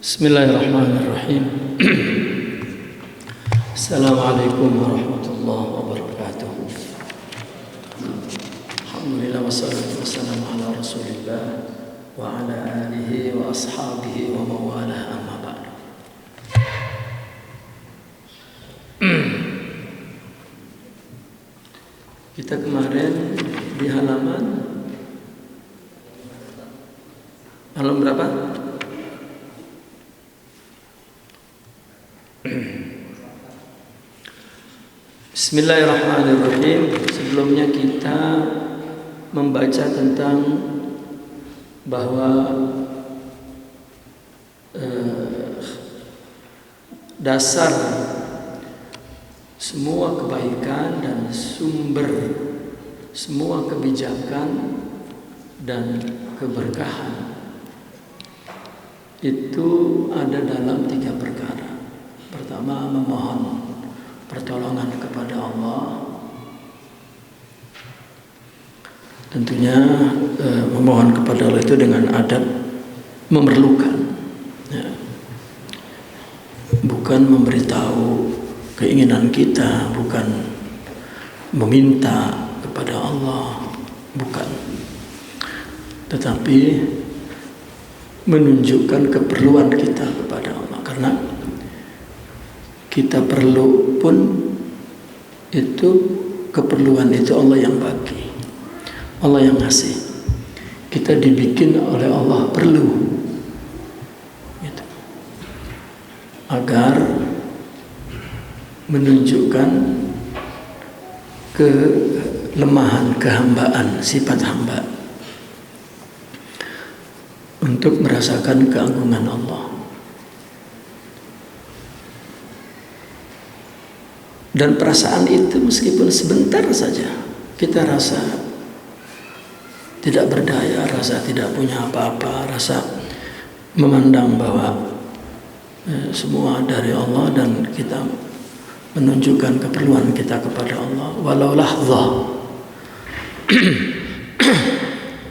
Bismillahirrahmanirrahim. Assalamualaikum warahmatullahi wabarakatuh. Alhamdulillah wassalatu wassalamu ala Rasulillah wa ala alihi wa ashabihi wa mawalah, amma ba'du. Kita kemarin di halaman berapa? Bismillahirrahmanirrahim. Sebelumnya kita membaca tentang bahwa dasar semua kebaikan dan sumber semua kebijakan dan keberkahan itu ada dalam 3 perkara. Pertama, memohon pertolongan kepada Allah. Tentunya memohon kepada Allah itu dengan adab memerlukan, ya. Bukan memberitahu keinginan kita, bukan meminta kepada Allah, bukan. Tetapi menunjukkan keperluan kita kepada Allah, karena kita perlu pun itu keperluan itu Allah yang bagi, Allah yang ngasih. Kita dibikin oleh Allah perlu, gitu. Agar menunjukkan kelemahan, kehambaan, sifat hamba, untuk merasakan keagungan Allah. Dan perasaan itu meskipun sebentar saja kita rasa tidak berdaya, rasa tidak punya apa-apa, rasa memandang bahwa semua dari Allah, dan kita menunjukkan keperluan kita kepada Allah walau lahzah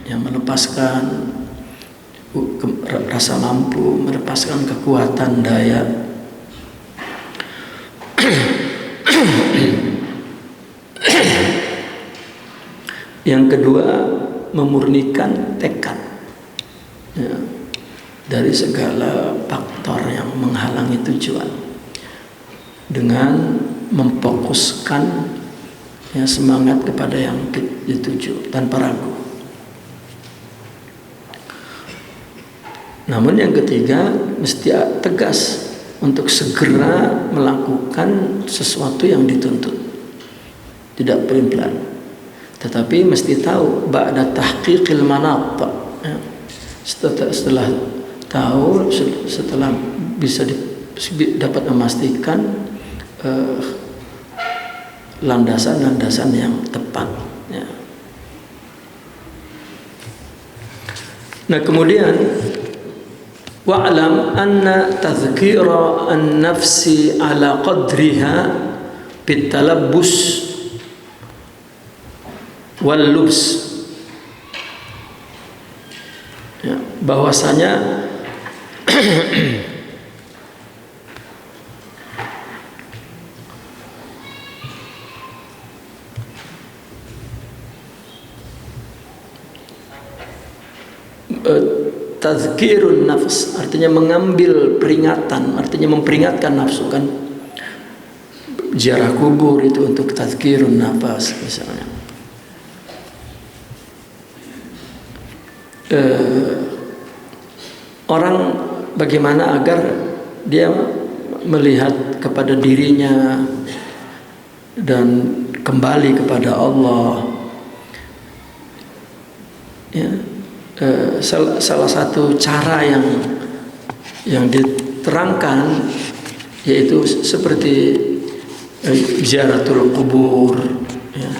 yang melepaskan rasa mampu, melepaskan kekuatan daya. Yang kedua, memurnikan tekad, ya, dari segala faktor yang menghalangi tujuan, dengan memfokuskan, ya, semangat kepada yang dituju tanpa ragu. Namun yang ketiga, mesti tegas untuk segera melakukan sesuatu yang dituntut, tidak pelin-pelan. Tetapi mesti tahu ba'da tahqiqil manat, ya. Setelah tahu, setelah bisa dapat memastikan landasan-landasan yang tepat, ya. Nah, kemudian wa'lam anna tadhkira an-nafsi ala qadriha bitalabbus wal lubs, ya, bahwasanya tazkirun nafs artinya mengambil peringatan, artinya memperingatkan nafsu, kan ziarah kubur itu untuk tazkirun nafas misalnya. Orang bagaimana agar dia melihat kepada dirinya dan kembali kepada Allah, ya. Salah satu cara yang diterangkan yaitu seperti ziaratul kubur, ya,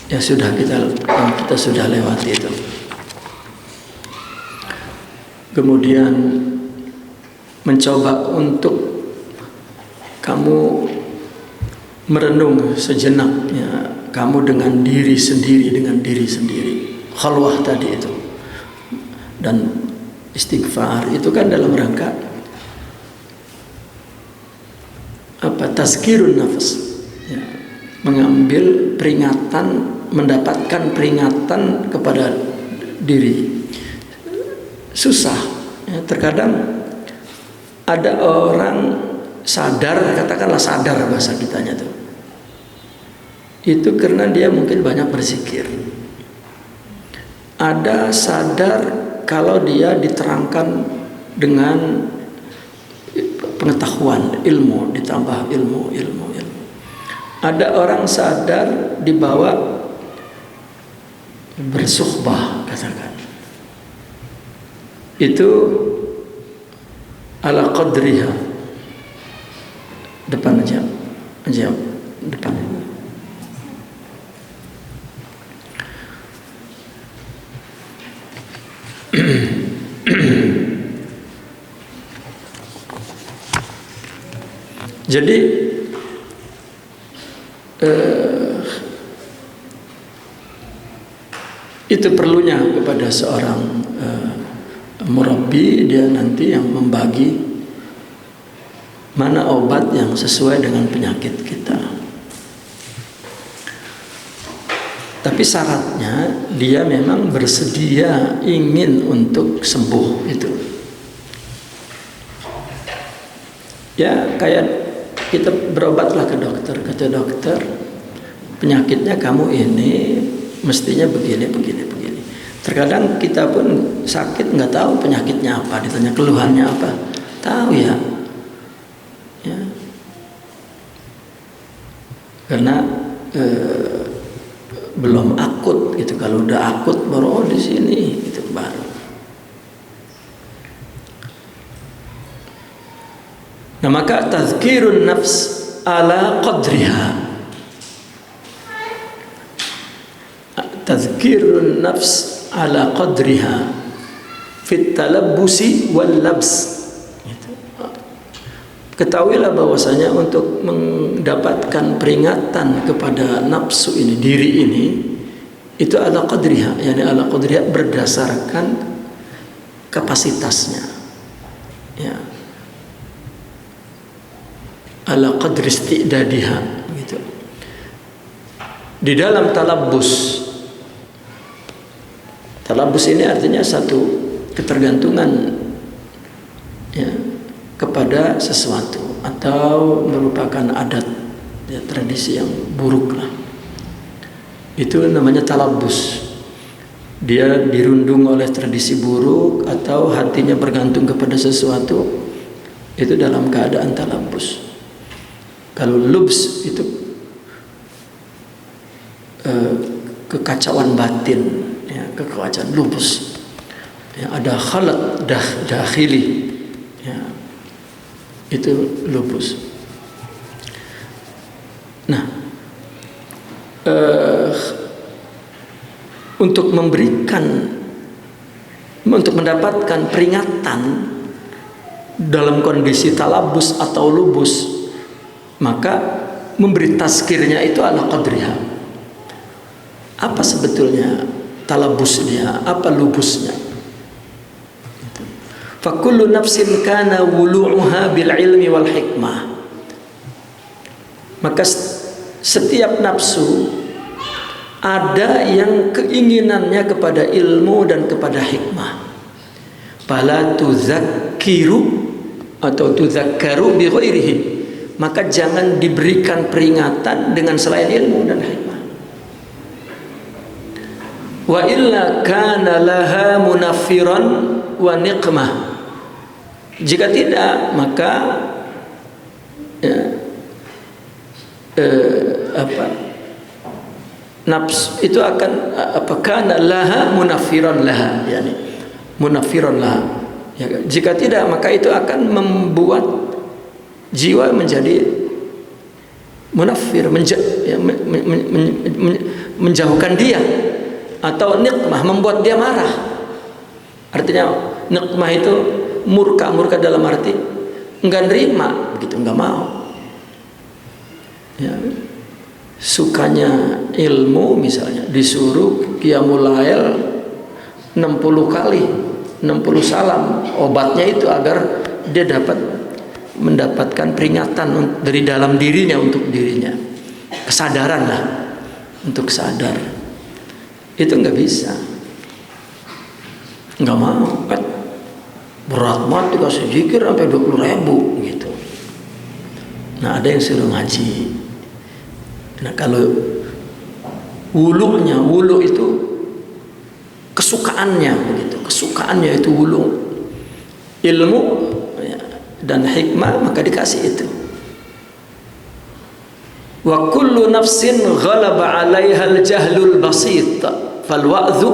yang kita sudah lewati itu. Kemudian mencoba untuk kamu merenung sejenak, ya, kamu dengan diri sendiri, khalwah tadi itu. Dan istighfar itu kan dalam rangka tazkirun nafs, ya, mengambil peringatan, mendapatkan peringatan kepada diri. Susah, ya, terkadang ada orang sadar, katakanlah sadar bahasa kitanya tuh, itu karena dia mungkin banyak berzikir. Ada sadar kalau dia diterangkan dengan pengetahuan, ilmu, ditambah ilmu. Ada orang sadar dibawa bersuhbah, katakan. Itu ala qadriha. Depan aja depan. Jadi itu perlunya kepada seorang murabbi, dia nanti yang membagi mana obat yang sesuai dengan penyakit kita. Tapi syaratnya dia memang bersedia ingin untuk sembuh itu. Ya kayak kita berobatlah ke dokter, kata dokter penyakitnya kamu ini mestinya begini. Terkadang kita pun sakit nggak tahu penyakitnya apa, ditanya keluhannya apa, tahu ya, karena belum akut gitu. Kalau udah akut baru di sini gitu baru. Nah maka tazkirun nafs ala qadriha, tazkirun nafs ala qadriha fit talabbusi wal labs. Ketahuilah bahwasanya untuk mendapatkan peringatan kepada nafsu ini, diri ini, itu ala qadriha, yakni ala qadriha berdasarkan kapasitasnya, ya, ala qadri istidadiha gitu. Di dalam talabbus ini artinya satu ketergantungan, ya, kepada sesuatu atau merupakan adat, ya, tradisi yang buruk lah. Itu namanya talabbus. Dia dirundung oleh tradisi buruk atau hatinya bergantung kepada sesuatu, itu dalam keadaan talabbus. Kalau lubs itu kekacauan batin, ya, kekacauan lubus, ya, ada khalat dakhili, ya, itu lupus. Nah, untuk mendapatkan peringatan dalam kondisi talabus atau lubus, maka memberi tazkirnya itu ala qadriha. Apa sebetulnya talabusnya, apa lubusnya? Fakullu nafsin kana wulu'uha bil ilmi wal hikmah. Maka setiap nafsu ada yang keinginannya kepada ilmu dan kepada hikmah. Fala tuzakkiru atau tuzakkaru bi ghairihi. Maka jangan diberikan peringatan dengan selain ilmu dan hikmah. Wa illa kana laha munaffiran wa niqmah. Jika tidak, maka nafs itu akan apakah laha munaffiran laha, yani munaffiran laha. Ya, jika tidak, maka itu akan membuat jiwa menjadi munaffir, menjauhkan dia, atau niqmah, membuat dia marah. Artinya niqmah itu murka dalam arti enggak nerima begitu, enggak mau, ya. Sukanya ilmu misalnya disuruh qiyamul lail 60 kali, 60 salam, obatnya itu agar dia dapat mendapatkan peringatan dari dalam dirinya untuk dirinya, kesadaran lah untuk sadar. Itu nggak bisa, nggak mau kan, berat banget dikasih zikir sampai 20.000 gitu. Nah ada yang suruh ngaji. Nah kalau wulu itu kesukaannya begitu, kesukaannya itu wulu, ilmu ya, dan hikmah, maka dikasih itu. Wa kullu nafsin ghalaba 'alaiha al-jahlul basit fal wa'dhu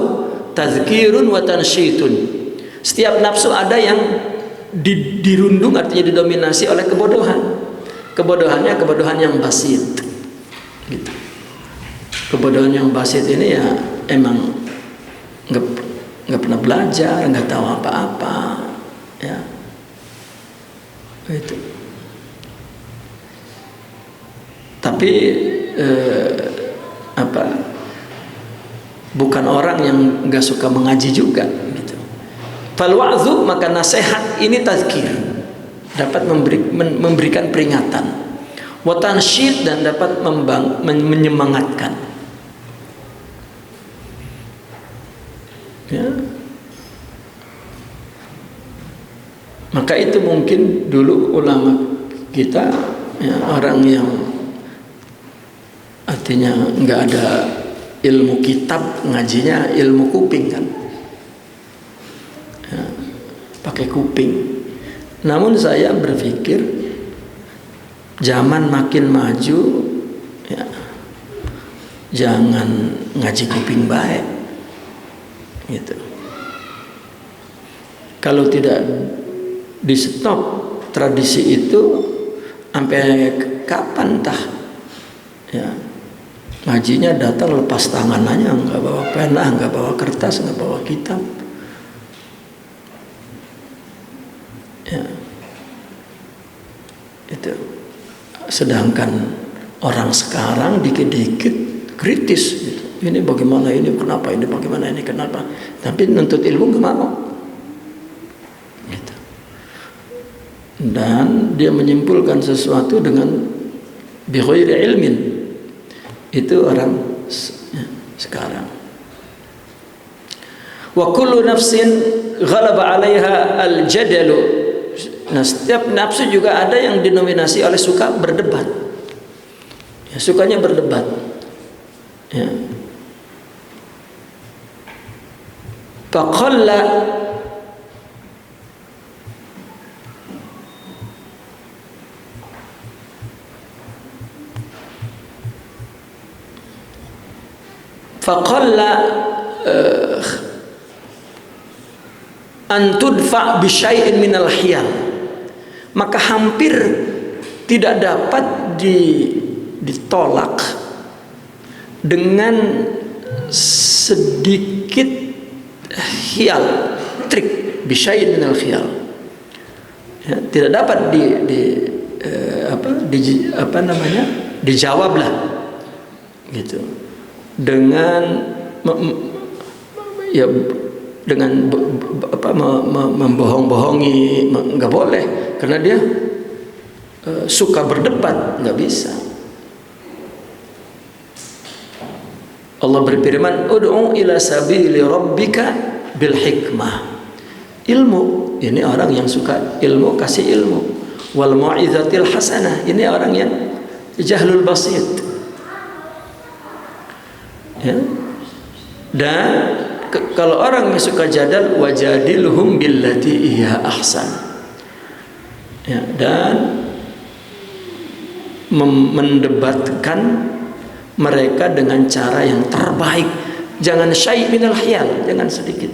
tadhkirun wa tansyitun. Setiap nafsu ada yang dirundung, artinya didominasi oleh kebodohan. Kebodohannya kebodohan yang basit gitu. Kebodohan yang basit ini ya emang nggak pernah belajar, nggak tahu apa-apa ya itu. Tapi bukan orang yang nggak suka mengaji juga gitu. Fal wa'dhu, maka nasihat ini tazkir, dapat memberikan peringatan, wa tansyid, dan dapat menyemangatkan ya. Maka itu mungkin dulu ulama kita ya, orang yang artinya nggak ada ilmu kitab, ngajinya ilmu kuping kan ya, pakai kuping. Namun saya berpikir zaman makin maju ya, jangan ngaji kuping baik gitu. Kalau tidak di stop tradisi itu, sampai kapan tah ya, ngajinya datang lepas tangan aja, nggak bawa pena, nggak bawa kertas, nggak bawa kitab ya. Itu sedangkan orang sekarang dikit-dikit kritis gitu. Ini bagaimana, ini kenapa, ini bagaimana, ini kenapa, tapi nuntut ilmu nggak mau gitu. Dan dia menyimpulkan sesuatu dengan bighairi ilmin. Itu orang ya, sekarang. Wa kullu nafsin ghalaba 'alaiha al-jadalu. Nah, setiap nafsu juga ada yang dinominasi oleh suka berdebat. Ya, sukanya berdebat. Ya. Faqalla an tudfa bi syai'in minal hiyal, maka hampir tidak dapat ditolak dengan sedikit hiyal, trik, bi syai'in minal hiyal ya, tidak dapat dijawab lah gitu, dengan ya dengan membohong-bohongi, nggak boleh, karena dia suka berdebat, nggak bisa. Allah berfirman, ud'u ila sabili rabbika bil hikmah. Ilmu, ini orang yang suka ilmu, kasih ilmu. Wal mau'izatil hasanah, ini orang yang jahlul basit ya. Dan kalau orang yang suka jadal, wajadilhum billati iya ahsan ya, dan mendebatkan mereka dengan cara yang terbaik. Jangan syai' minal khiyal, jangan sedikit.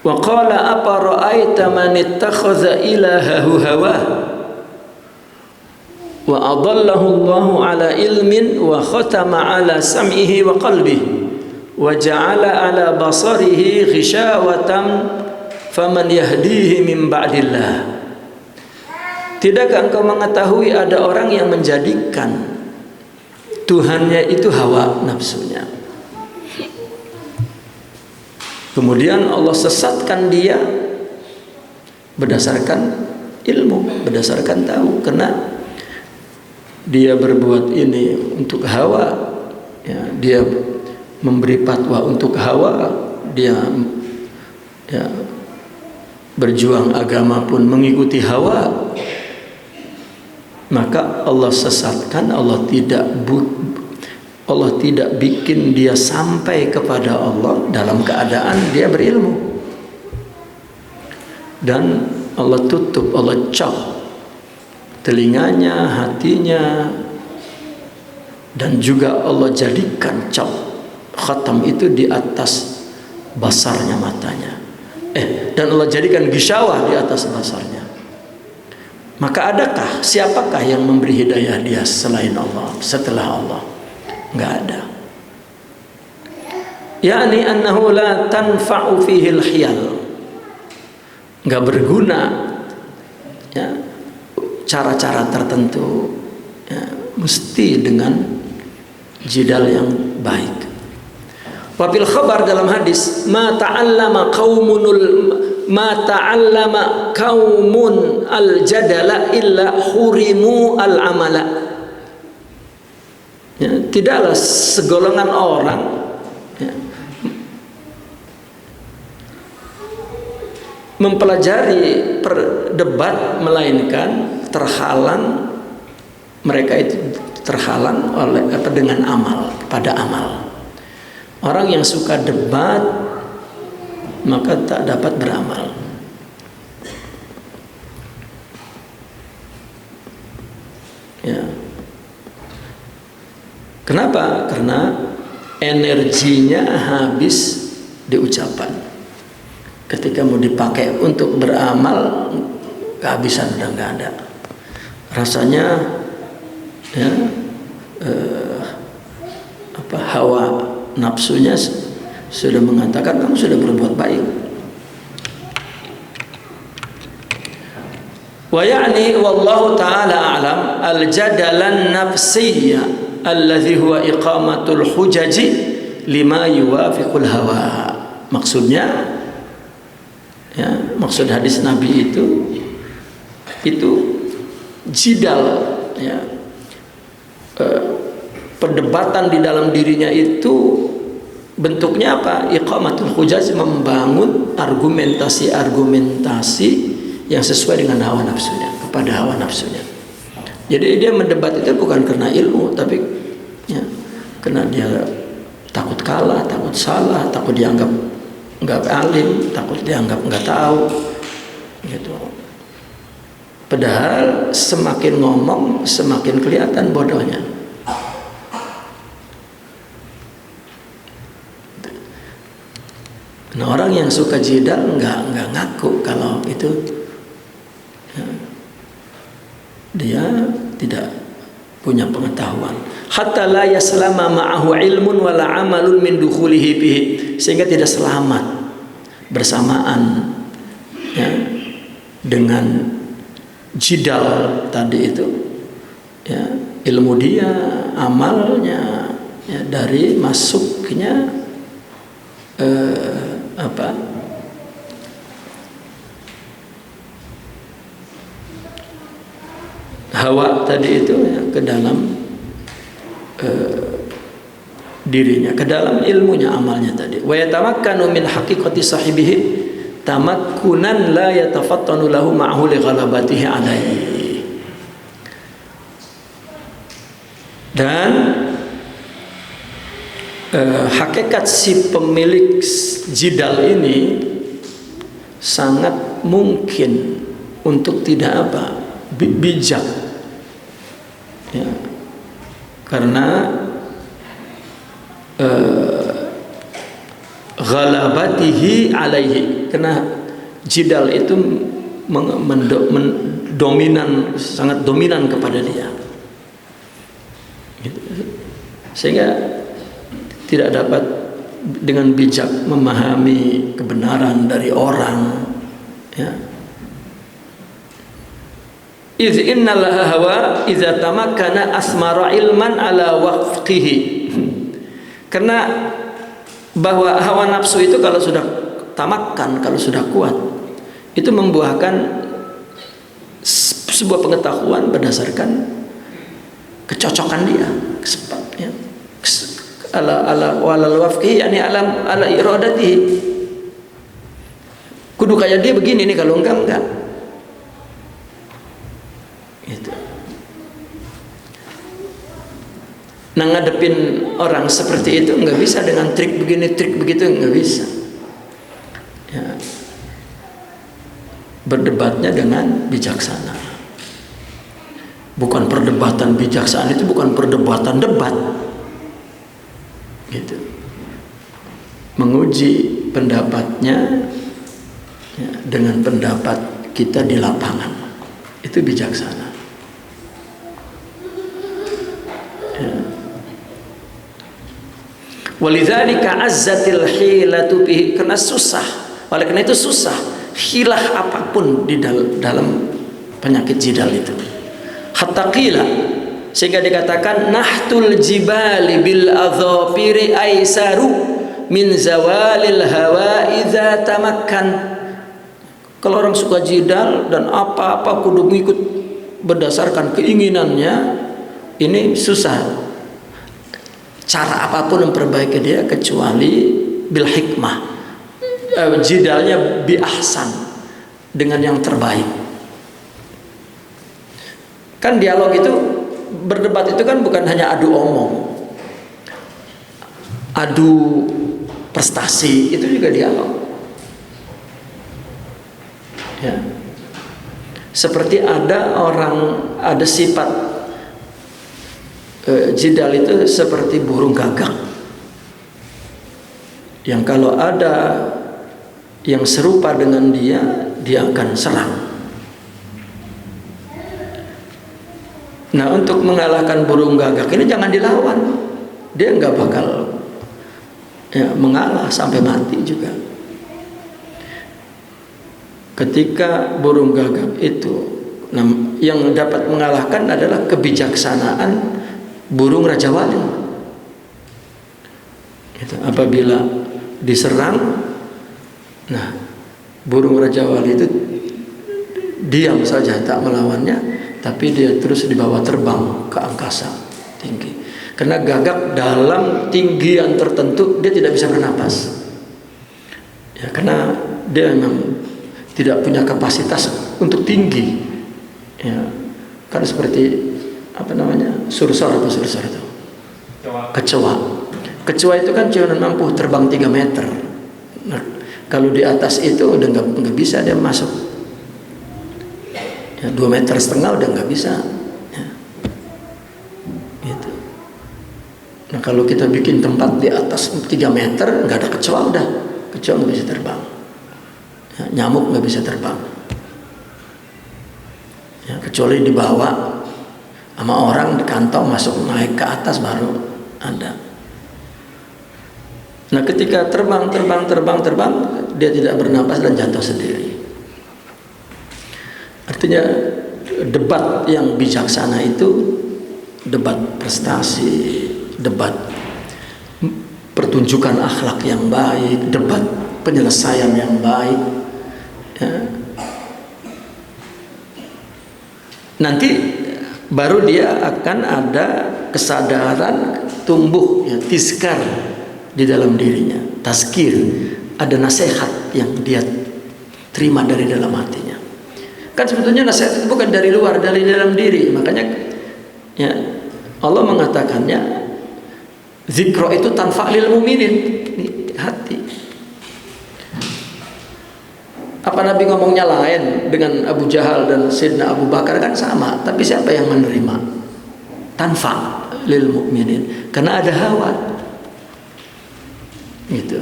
Wa qala apa ra'aita man ittakhadha ilahahu hawah wa adallahu Allahu ala ilmin wa khatama ala sam'ihi wa qalbihi wa ja'ala ala basarihi ghishawatan faman yahdihi min ba'dillah. Tidakkah engkau mengetahui ada orang yang menjadikan Tuhannya itu hawa nafsunya, kemudian Allah sesatkan dia berdasarkan ilmu, berdasarkan tahu. Karena dia berbuat ini untuk hawa, ya, dia memberi fatwa untuk hawa, dia ya, berjuang agama pun mengikuti hawa, maka Allah sesatkan. Allah tidak bikin dia sampai kepada Allah dalam keadaan dia berilmu. Dan Allah tutup, Allah cap telinganya, hatinya, dan juga Allah jadikan cap khatam itu di atas basarnya, matanya. Dan Allah jadikan gisawah di atas basarnya. Maka siapakah yang memberi hidayah dia selain Allah, setelah Allah? Enggak ada. Yani annahu la tanfa'u fihi al-khiyal. Enggak berguna ya, cara-cara tertentu ya, mesti dengan jidal yang baik. Wa fil khabar, dalam hadis, ma ta'allama qaumun al-jadala illa hurimu al-amala. Ya, tidaklah segolongan orang ya, mempelajari perdebat, melainkan mereka itu terhalang oleh dengan amal, pada amal. Orang yang suka debat maka tak dapat beramal. Ya. Kenapa? Karena energinya habis di ucapan. Ketika mau dipakai untuk beramal, kehabisan, udah nggak ada. Rasanya ya, hawa nafsunya sudah mengatakan kamu sudah berbuat baik. Wa ya'ni wallahu ta'ala a'lam al-jadalan nafsiyya alladhi huwa iqamatul hujaji lima yuwafiqul hawa. Maksudnya ya, maksud hadis Nabi itu jidal ya, perdebatan di dalam dirinya itu bentuknya apa? Iqamatul hujaj, membangun argumentasi yang sesuai dengan hawa nafsunya, kepada hawa nafsunya. Jadi dia mendebat itu bukan karena ilmu, tapi ya, karena dia takut kalah, takut salah, takut dianggap nggak alim, takut dianggap nggak tahu, gitu. Padahal semakin ngomong semakin kelihatan bodohnya. Nah, orang yang suka jidal nggak ngaku kalau itu ya, dia tidak punya pengetahuan. Hatta la yaslama ma'ahu ilmun wala amalun min dukhulihi bihi, sehingga tidak selamat bersamaan ya, dengan jidal tadi itu ya, ilmu dia, amalnya ya, dari masuknya hawa tadi itu ya, ke dalam dirinya, ke dalam ilmunya, amalnya tadi. Wa yatamakkanu min haqiqati sahibihi tamakkunan la yatafattanu lahu ma'hu li ghalabatihi alaihi. Dan hakikat si pemilik jidal ini sangat mungkin untuk tidak bijak ya, karena ghalabatihi alaihi, karena jidal itu sangat dominan kepada dia, sehingga tidak dapat dengan bijak memahami kebenaran dari orang ya. Iz innal hawa idza tamakkana asmara ilman ala waqtihi. Karena bahwa hawa nafsu itu kalau sudah tamakkan, kalau sudah kuat, itu membuahkan sebuah pengetahuan berdasarkan kecocokan dia, kesempatnya, ala wafqi, yani ala iradatihi. Kudu kayak dia begini nih, kalau enggak. Gitu. Nah, ngadepin orang seperti itu nggak bisa dengan trik begini, trik begitu, nggak bisa. Ya. Berdebatnya dengan bijaksana. Bukan perdebatan bijaksana, itu bukan perdebatan debat. Gitu. Menguji pendapatnya ya, dengan pendapat kita di lapangan. Itu bijaksana. Ya. Walidzalika azzatil hilatu bihi, karena susah. Oleh karena itu susah hilah apapun di dalam penyakit jidal itu. Hatta qila, sehingga dikatakan nahtul jibali bil adhafiri aisaru min zawalil hawa idza tamakkan. Kalau orang suka jidal dan apa-apa kudu ngikut berdasarkan keinginannya, ini susah. Cara apapun memperbaiki dia kecuali bil hikmah. Jidalnya bi ahsan, dengan yang terbaik. Kan dialog itu, berdebat itu kan bukan hanya adu omong, adu prestasi, itu juga dialog. Ya. Seperti ada sifat jidal itu seperti burung gagak, yang kalau ada yang serupa dengan dia akan serang. Nah, untuk mengalahkan burung gagak ini jangan dilawan, dia nggak bakal mengalah sampai mati juga. Ketika burung gagak itu, yang dapat mengalahkan adalah kebijaksanaan burung Raja Wali. Itu apabila diserang, nah, burung Raja Wali itu diam saja, tak melawannya, tapi dia terus dibawa terbang ke angkasa tinggi. Karena gagak dalam tinggian tertentu dia tidak bisa bernapas. Ya, karena dia memang tidak punya kapasitas untuk tinggi. Ya, kan seperti sursor itu. Kecoa. Kecoa itu kan cuma mampu terbang 3 meter. Nah, kalau di atas itu udah nggak bisa dia masuk. Ya, 2,5 meter udah nggak bisa. Ya. Gitu. Nah, kalau kita bikin tempat di atas 3 meter nggak ada kecoa, udah kecoa nggak bisa terbang. Ya, nyamuk nggak bisa terbang. Ya, kecuali dibawa sama orang di kantong, masuk naik ke atas baru ada. Nah, ketika terbang, dia tidak bernapas dan jatuh sendiri. Artinya debat yang bijaksana itu debat prestasi, debat pertunjukan akhlak yang baik, debat penyelesaian yang baik. Ya. Nanti baru dia akan ada kesadaran tumbuh, ya, tizkar di dalam dirinya, tazkir, ada nasihat yang dia terima dari dalam hatinya. Kan sebetulnya nasihat itu bukan dari luar, dari dalam diri. Makanya ya, Allah mengatakannya zikro itu tanfa'lil mu'minin, di hati. Apa Nabi ngomongnya lain dengan Abu Jahal dan Sayyidina Abu Bakar? Kan sama, tapi siapa yang menerima? Tanfa'lil mu'minin, karena ada hawa. Gitu.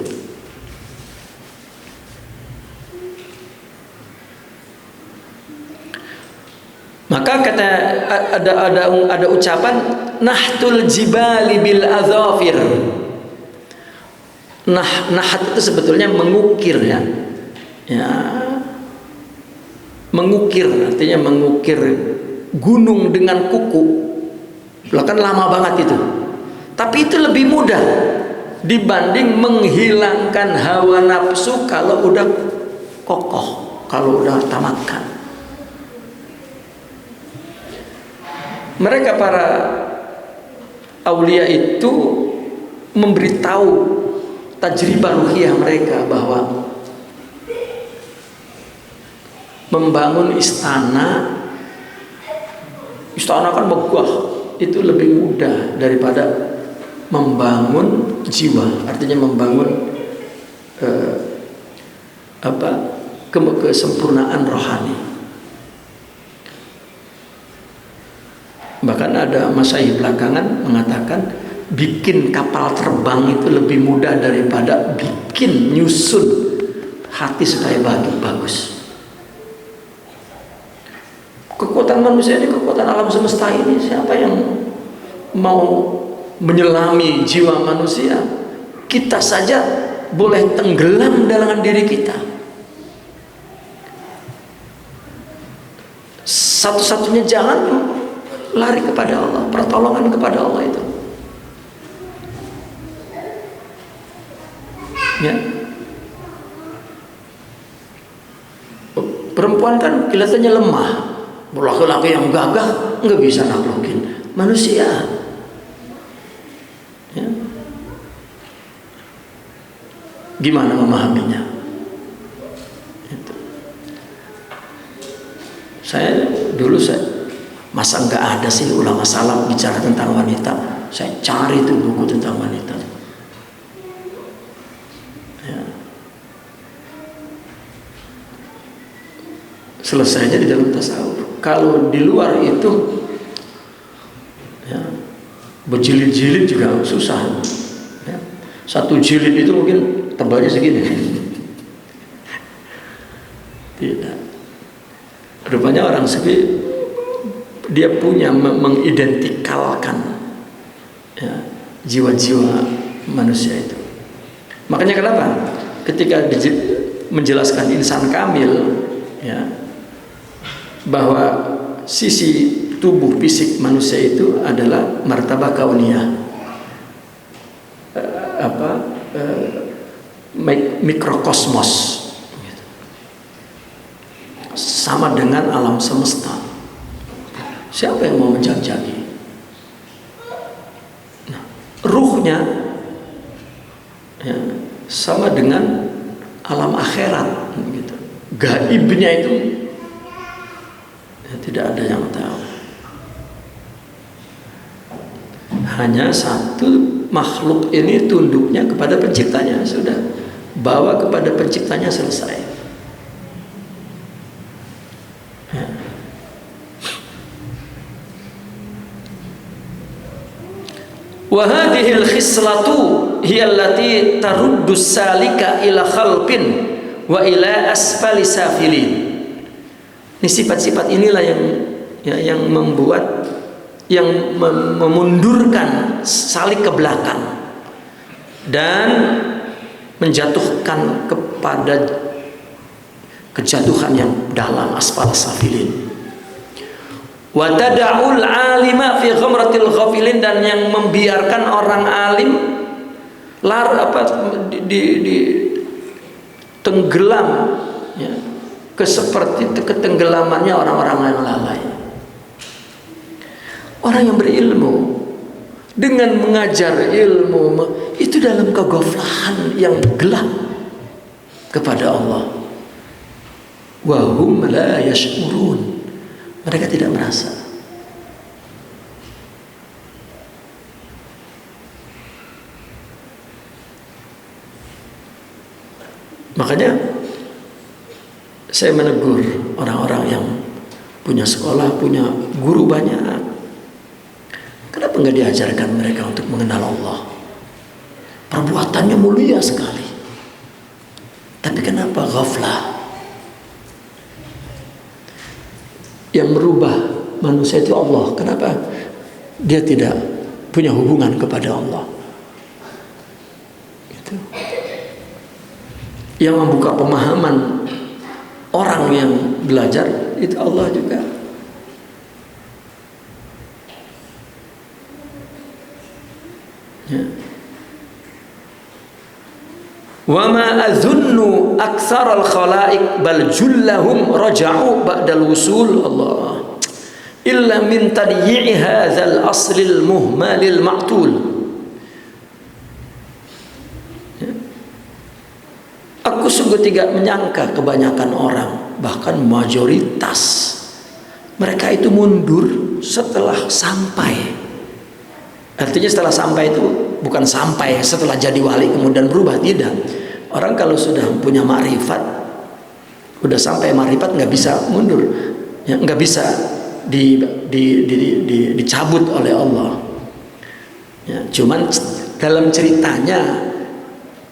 Maka kata ada ucapan nahtul jibali bil azafir. Nahat itu sebetulnya mengukir, ya. Ya. Mengukir artinya mengukir gunung dengan kuku. Kan lama banget itu. Tapi itu lebih mudah dibanding menghilangkan hawa nafsu kalau udah kokoh. kalau udah tamatkan. Mereka para aulia itu memberitahu tajribah ruhiyah mereka bahwa membangun istana kan megah, itu lebih mudah daripada membangun jiwa. Artinya membangun kesempurnaan rohani. Bahkan ada masyayikh belakangan mengatakan bikin kapal terbang itu lebih mudah daripada bikin nyusun hati supaya bagus. Kekuatan manusia ini, kekuatan alam semesta ini, siapa yang mau menyelami jiwa manusia? Kita saja boleh tenggelam dalam diri kita. Satu-satunya jalan lari kepada Allah, pertolongan kepada Allah itu. Ya. Perempuan kan kelihatannya lemah. Laki-laki yang gagah nggak bisa naklukin manusia. Ya. Gimana memahaminya? Itu. Saya masa nggak ada sih ulama salaf bicara tentang wanita? Saya cari tuh buku tentang wanita. Ya. Selesainya di dalam tasawuf. Kalau di luar itu, ya, berjilid-jilid juga susah. Ya. Satu jilid itu mungkin tebalnya segini. Tidak. Rupanya orang sufi dia punya mengidentikalkan, ya, jiwa-jiwa manusia itu. Makanya kenapa ketika menjelaskan insan kamil, ya, bahwa sisi tubuh fisik manusia itu adalah martabah kauniyah, mikrokosmos, gitu. Sama dengan alam semesta. Siapa yang mau menjajaki? Nah, ruhnya, ya, sama dengan alam akhirat, gitu. Gaibnya itu tidak ada yang tahu. Hanya satu makhluk ini tunduknya kepada penciptanya, sudah bawa kepada penciptanya, selesai. Ya. Wa hadhil khislatu hiya allati taruddu salika ila khalqin wa ila asfali safilin. Ini sifat-sifat inilah yang membuat, yang memundurkan salik ke belakang dan menjatuhkan kepada kejatuhan yang dalam, asfal safilin. Wa tada'ul alima fi ghamratil ghafilin, dan yang membiarkan orang alim tenggelam, ya, seperti ketenggelamannya orang-orang yang lalai. Orang yang berilmu dengan mengajar ilmu itu dalam kegoflahan yang gelap kepada Allah. Wa hum la yash'urun. Mereka tidak merasa. Makanya saya menegur orang-orang yang punya sekolah, punya guru banyak. Kenapa nggak diajarkan mereka untuk mengenal Allah? Perbuatannya mulia sekali. Tapi kenapa ghaflah? Yang merubah manusia itu Allah. Kenapa dia tidak punya hubungan kepada Allah? Gitu. Yang membuka pemahaman orang yang belajar itu Allah juga. Ya. Wa ma azunnu aktsaral khalaiq bal jullahum raja'u ba'dal wusul Allah illa min tadyi'i hadzal aslil muhmalil ma'tul. Aku sungguh tidak menyangka kebanyakan orang, bahkan mayoritas mereka itu mundur setelah sampai. Artinya setelah sampai itu bukan sampai setelah jadi wali kemudian berubah, tidak. Orang kalau sudah punya makrifat, udah sampai makrifat nggak bisa mundur, ya, nggak bisa dicabut oleh Allah. Ya, cuman dalam ceritanya,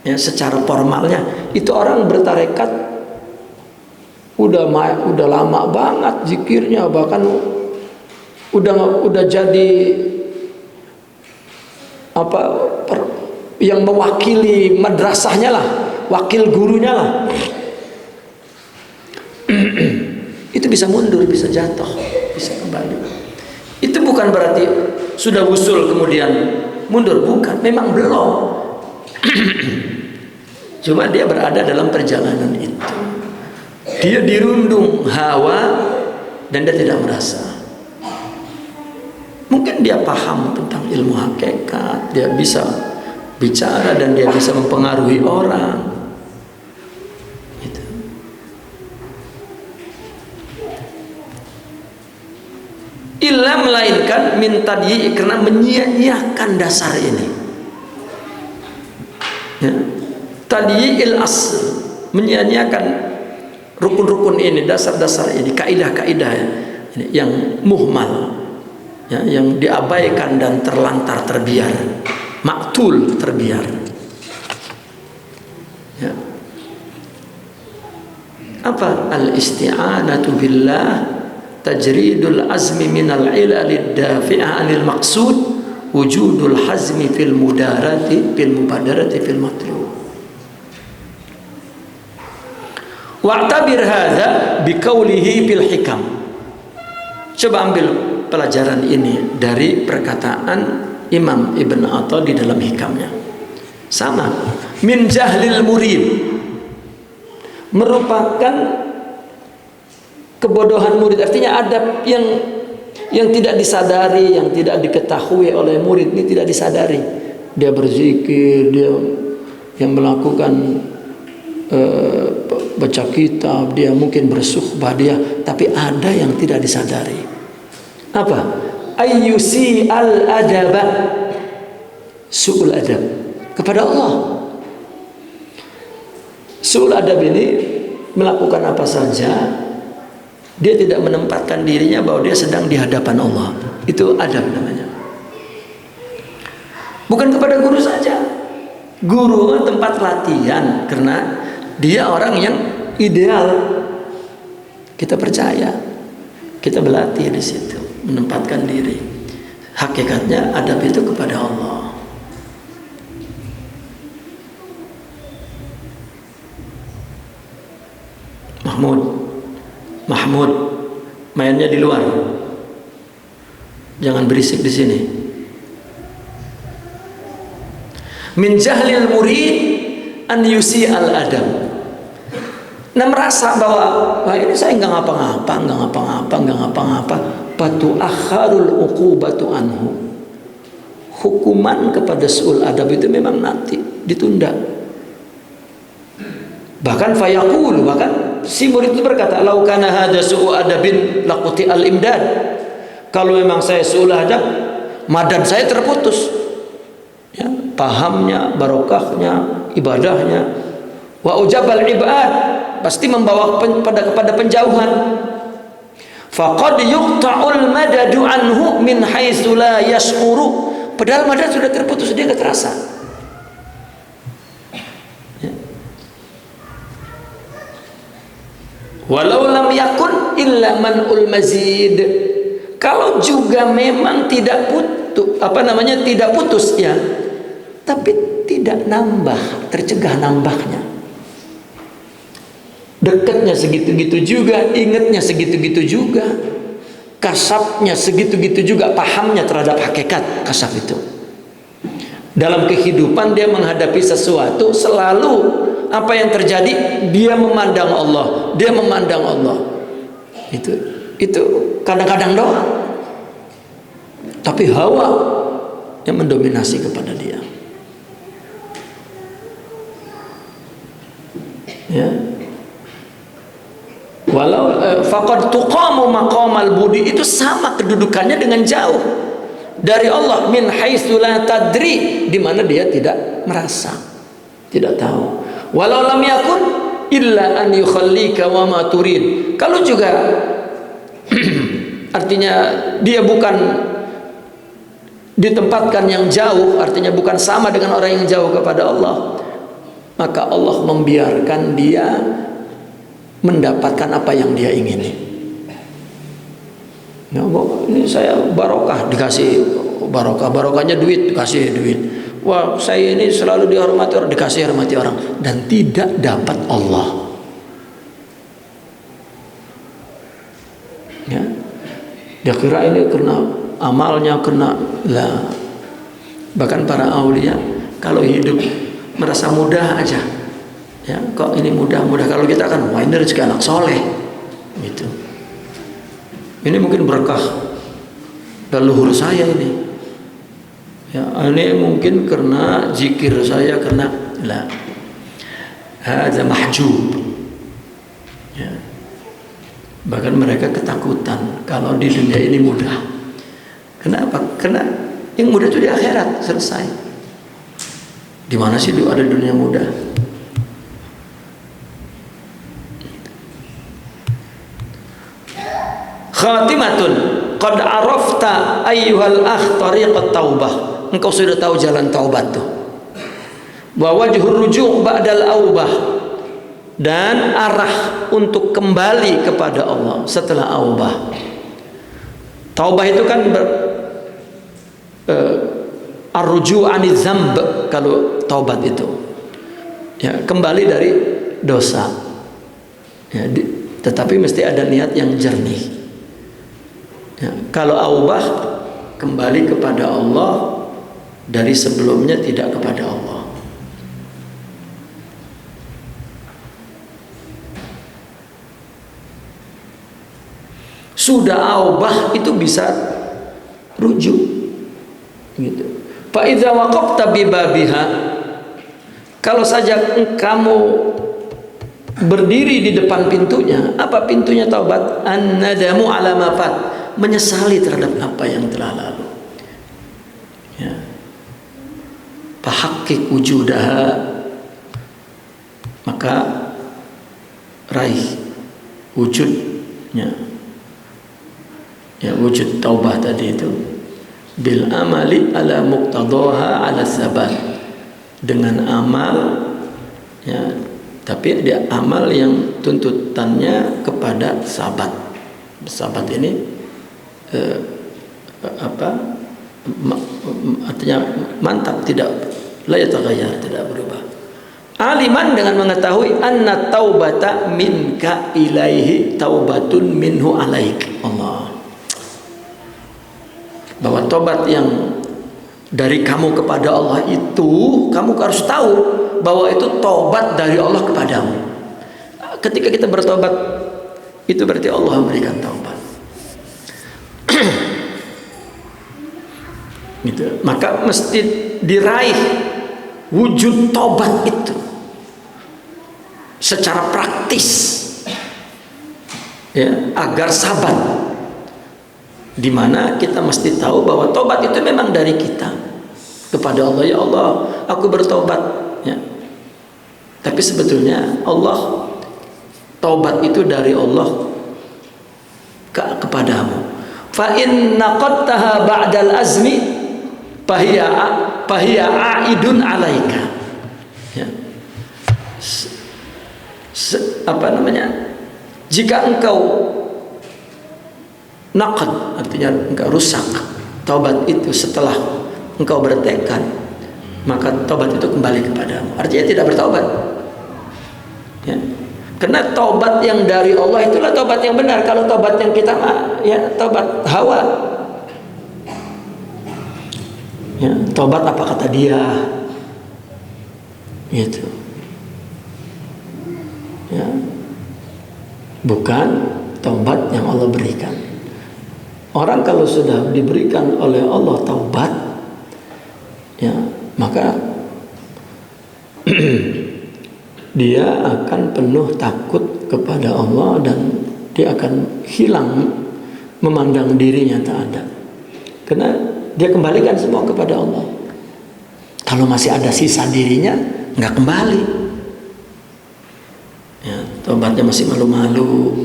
ya, secara formalnya itu orang bertarekat udah lama banget zikirnya, bahkan udah jadi yang mewakili madrasahnya lah, wakil gurunya lah. Itu bisa mundur, bisa jatuh, bisa kembali. Itu bukan berarti sudah usul kemudian mundur, bukan, memang belum. Cuma dia berada dalam perjalanan itu. Dia dirundung hawa dan dia tidak merasa. Mungkin dia paham tentang ilmu hakikat, dia bisa bicara dan dia bisa mempengaruhi orang. Gitu. Illa melainkan min tadyi, karena menyia-nyiakan dasar ini. Ya. Tadyi'il asl, menyia-nyiakan rukun-rukun ini, dasar-dasar ini, kaidah-kaidah ini yang muhmal, ya, yang diabaikan dan terlantar, terbiar, maktul, terbiar. Ya. Apa al-isti'anatu billah tajridul azmi minal ilalid dafi'ah anil maqsud wujudul hazmi fil mudarati fil mubadarati fil matlub. Wa'tabir hadza biqaulihi fil hikam. Coba ambil pelajaran ini dari perkataan Imam Ibn Atha di dalam hikamnya. Sama, min jahlil murid, merupakan kebodohan murid. Artinya adab yang tidak disadari, yang tidak diketahui oleh murid ini tidak disadari. Dia berzikir, dia yang melakukan baca kitab, dia mungkin bersuhbah, dia, tapi ada yang tidak disadari. Apa? Ayyusi al-adaba, su'ul adab kepada Allah. Su'ul adab ini melakukan apa saja, dia tidak menempatkan dirinya bahwa dia sedang di hadapan Allah. Itu adab namanya. Bukan kepada guru saja. Guru tempat latihan, karena dia orang yang ideal. Kita percaya, kita berlatih di situ, menempatkan diri. Hakikatnya adab itu kepada Allah. Mahmud, mainnya di luar. Jangan berisik di sini. Min jahlil murid an yusi al adab. Nah, merasa bahwa ini saya nggak ngapa-ngapa, patu akharul uqubatu anhu. Hukuman kepada su'ul adab itu memang nanti ditunda. Bahkan fayaqul, bahkan si murid itu berkata, lau kana hadza su'u adabin laquti al imdad. Kalau memang saya su'ul adab, madad saya terputus. Ya, pahamnya, barokahnya, ibadahnya. Wa ujabal ibad, pasti membawa kepada penjauhan. Faqad yuqta'ul madadu anhu min haitsu la yash'uru. Padahal madad sudah terputus, dia enggak terasa. Ya. Walau lam yakun illa man'ul mazid. Kalau juga memang tidak putus ya, tapi tidak nambah, tercegah nambahnya. Dekatnya segitu-gitu juga, ingatnya segitu-gitu juga, kasabnya segitu-gitu juga, pahamnya terhadap hakikat kasab itu. Dalam kehidupan dia menghadapi sesuatu selalu apa yang terjadi? Dia memandang Allah, dia memandang Allah. Itu kadang-kadang doang. Tapi hawa yang mendominasi kepada dia. Ya. Walau faqad tuqamu maqamal budi, itu sama kedudukannya dengan jauh dari Allah, min haitsu la tadri, di mana dia tidak merasa, tidak tahu. Walau lam yakun illa an yukhallika wa ma turid. Kalau juga artinya dia bukan ditempatkan yang jauh, artinya bukan sama dengan orang yang jauh kepada Allah, maka Allah membiarkan dia mendapatkan apa yang dia ingini. Nah, ini saya barokah, dikasih barokah, barokahnya duit, dikasih duit. Wah, saya ini selalu dihormati orang, dikasih hormati orang, dan tidak dapat Allah. Ya, dia kira ini karena amalnya, kena lah. Bahkan para aulia kalau hidup merasa mudah aja. Ya, kok ini mudah-mudah. Kalau kita kan, wah ini rezeki anak soleh, gitu. Ini mungkin berkah leluhur saya ini. Ya, ini mungkin karena zikir saya, karena la. Hadza mahjub. Ya. Bahkan mereka ketakutan kalau di dunia ini mudah. Kenapa? Karena yang mudah itu di akhirat selesai. Di mana sih ada dunia mudah? Khatimatun, qad arafta ayyuhal akh tariqat taubah. Engkau sudah tahu jalan taubat tuh. Wa wajhur ruju' ba'dal aubah, dan arah untuk kembali kepada Allah setelah aubah. Taubah itu kan ar-ruju' aniz dzamb, kalau taubat itu. Ya, kembali dari dosa. Ya, tetapi mesti ada niat yang jernih. Ya, kalau aubah kembali kepada Allah dari sebelumnya tidak kepada Allah. Sudah aubah itu bisa rujuk, gitu. Fa idza waqafta bi babiha, kalau saja kamu berdiri di depan pintunya, apa pintunya taubat? An-nadamu ala ma fat, menyesali terhadap apa yang telah lalu. Ya. Fahaqqik wujudaha, maka raih wujudnya. Ya, wujud taubah tadi itu bil amali ala muqtadaha ala sabat, dengan amal, ya, tapi dia amal yang tuntutannya kepada sabat. Sabat ini artinya mantap, tidak la yataghayyar, tidak berubah. Aliman, dengan mengetahui anna taubata minka ilaihi taubatun minhu alaik. Allah, bahwa tobat yang dari kamu kepada Allah itu, kamu harus tahu bahwa itu tobat dari Allah kepadamu. Ketika kita bertobat, itu berarti Allah memberikan taubat. Gitu. Maka mesti diraih wujud tobat itu secara praktis, ya, agar sabat. Dimana kita mesti tahu bahwa tobat itu memang dari kita kepada Allah. Ya Allah, aku bertobat, ya. Tapi sebetulnya Allah, taubat itu dari Allah kepadamu. Fa in naqadtaha ba'dal azmi fahiya aidun alaika. Ya. Jika engkau naqad, artinya engkau rusak taubat itu setelah engkau bertekad, maka taubat itu kembali kepadamu. Artinya tidak bertaubat. Ya. Karena taubat yang dari Allah itulah taubat yang benar. Kalau taubat yang kita, ya, taubat hawa. Ya, taubat apa kata dia, gitu. Ya. Bukan taubat yang Allah berikan. Orang kalau sudah diberikan oleh Allah taubat, ya, maka dia akan penuh takut kepada Allah dan dia akan hilang memandang dirinya tak ada. Karena dia kembalikan semua kepada Allah. Kalau masih ada sisa dirinya, nggak kembali. Ya, taubatnya masih malu-malu.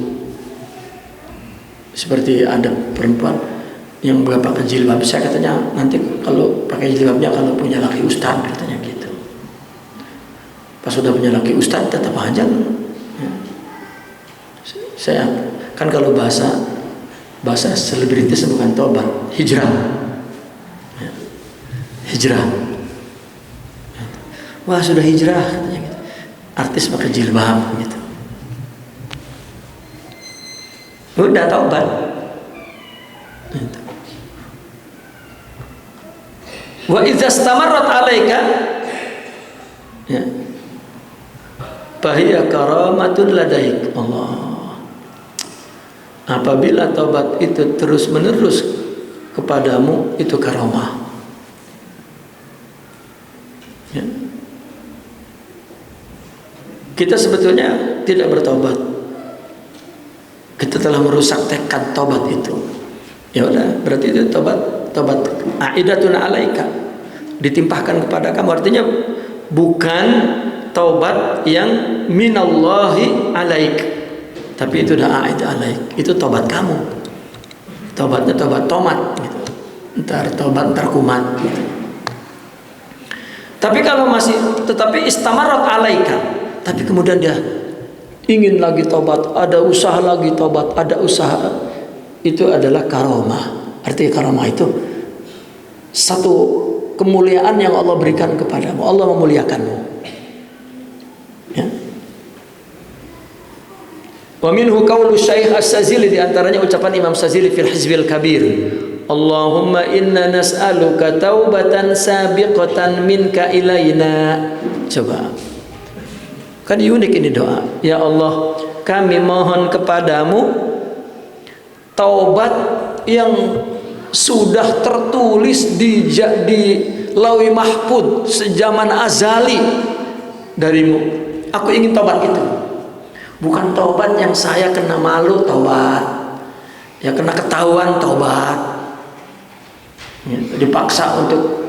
Seperti ada perempuan yang pakai jilbab, saya katanya nanti kalau pakai jilbabnya kalau punya laki ustaz, katanya gitu. Pas sudah punya laki ustaz tetap aja. Ya. Saya kan kalau bahasa selebritis bukan tobat, hijrah. Ya. Hijrah. Wah sudah hijrah, katanya gitu. Artis pakai jilbab gitu. Udah taubat. Gitu. Wa idza istamarrat 'alaika, ya, fahiya karamatun ladaik. Allah. Apabila taubat itu terus-menerus kepadamu, itu karamah. Ya. Kita sebetulnya tidak bertobat. Kita telah merusak tekad tobat itu. Ya udah, berarti itu tobat aidatun alaika, ditimpahkan kepada kamu. Artinya bukan tobat yang minallahi alaik, tapi itu udah aid alaik. Itu tobat kamu. Tobatnya tobat tomat gitu. Ntar tobat ntar kumat gitu. Tapi kalau masih tetapi istamarat alaika, tapi kemudian dia ingin lagi tobat, ada usaha lagi tobat, ada usaha, itu adalah karomah. Artinya karomah itu satu kemuliaan yang Allah berikan kepadamu. Allah memuliakanmu. Ya. Wa minhu qaulu Syekh As-Sazili, di antaranya ucapan Imam Sazili fil Hizbil Kabir. Allahumma inna nas'aluka taubatan sabiqatan minka ilaina. Coba. Kan unik ini doa. Ya Allah, kami mohon kepadamu taubat yang sudah tertulis di Lauhi Mahfuz sejaman azali darimu. Aku ingin taubat itu. Bukan taubat yang saya kena malu taubat, ya kena ketahuan taubat, ya, dipaksa untuk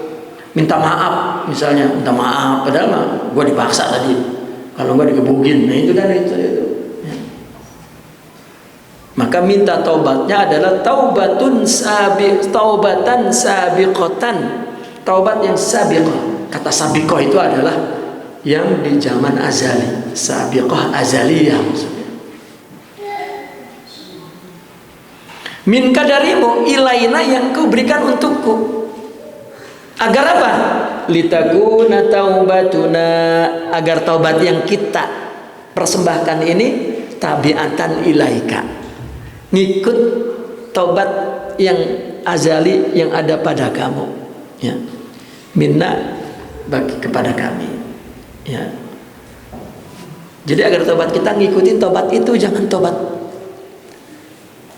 minta maaf misalnya, minta maaf padahal gue dipaksa tadi. Kalau enggak digebugin, nah itu kan itu. Ya. Maka minta taubatnya adalah taubatan sabiqatan, taubat yang sabiqah. Kata sabiqah itu adalah yang di zaman azali, sabiqah azaliyah maksudnya. Minka darimu, ilaina yang kau berikan untukku. Agar apa? Litakuna taubatuna, agar taubat yang kita persembahkan ini tabiatan ilaika, ngikut taubat yang azali yang ada pada kamu, ya. Minna bagi kepada kami, ya. Jadi agar taubat kita ngikutin taubat itu, jangan taubat,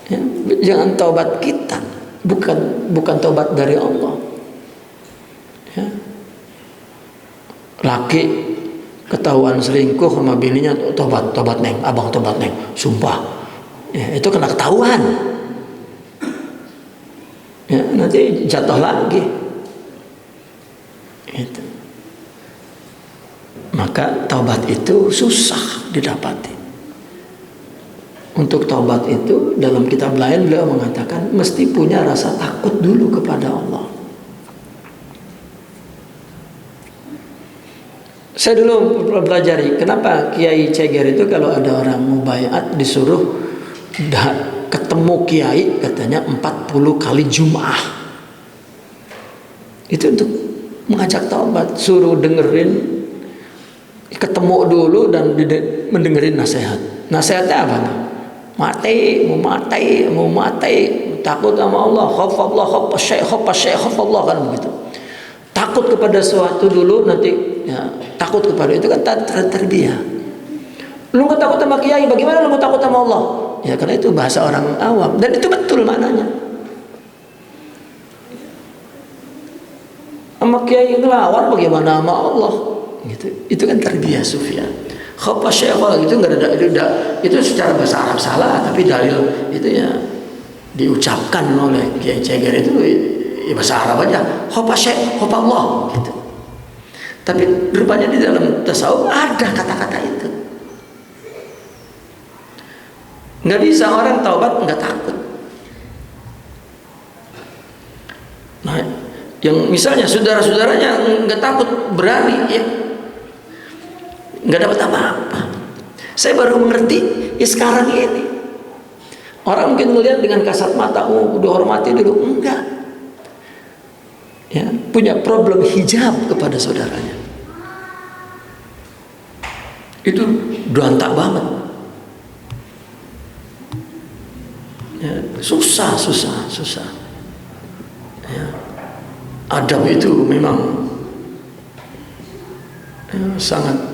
ya, jangan taubat kita, bukan taubat dari Allah. Ya. Laki ketahuan selingkuh sama bininya, tobat neng, abang tobat neng, sumpah, ya, itu kena ketahuan, ya, nanti jatuh lagi itu. Maka taubat itu susah didapati. Untuk taubat itu dalam kitab lain beliau mengatakan mesti punya rasa takut dulu kepada Allah. Saya dulu pelajari kenapa Kiai Ceger itu kalau ada orang mubaiat disuruh ketemu Kiai katanya 40 kali Jum'ah. Itu untuk mengajak taubat, suruh dengerin, ketemu dulu dan mendengerin nasihat. Nasihatnya apa? Mau mati, takut sama Allah, khafallah, khafallah, kan begitu. Takut kepada sesuatu dulu, nanti ya, takut kepada itu kan tarbiyah. Lu nggak takut sama kiai, bagaimana lu nggak takut sama Allah? Ya karena itu bahasa orang awam dan itu betul maknanya. Sama kiai ngelawan bagaimana sama Allah? Gitu. Itu kan tarbiyah sufyan. Khapa syaikhal itu enggak ada itu secara bahasa Arab salah, tapi dalil itu ya diucapkan oleh Kiai Ceger itu ya bahasa Arab aja. Khapa syekh, khapa Allah gitu. Tapi rupanya di dalam tasawuf ada kata-kata itu. Nggak bisa orang taubat nggak takut. Nah, yang misalnya saudara-saudaranya nggak takut, berani, ya nggak dapat apa-apa. Saya baru mengerti ya sekarang ini. Orang mungkin melihat dengan kasat mata, oh udah hormati dulu, enggak. Ya, punya problem hijab kepada saudaranya. Itu berantak banget. Ya, susah. Ya, adab itu memang sangat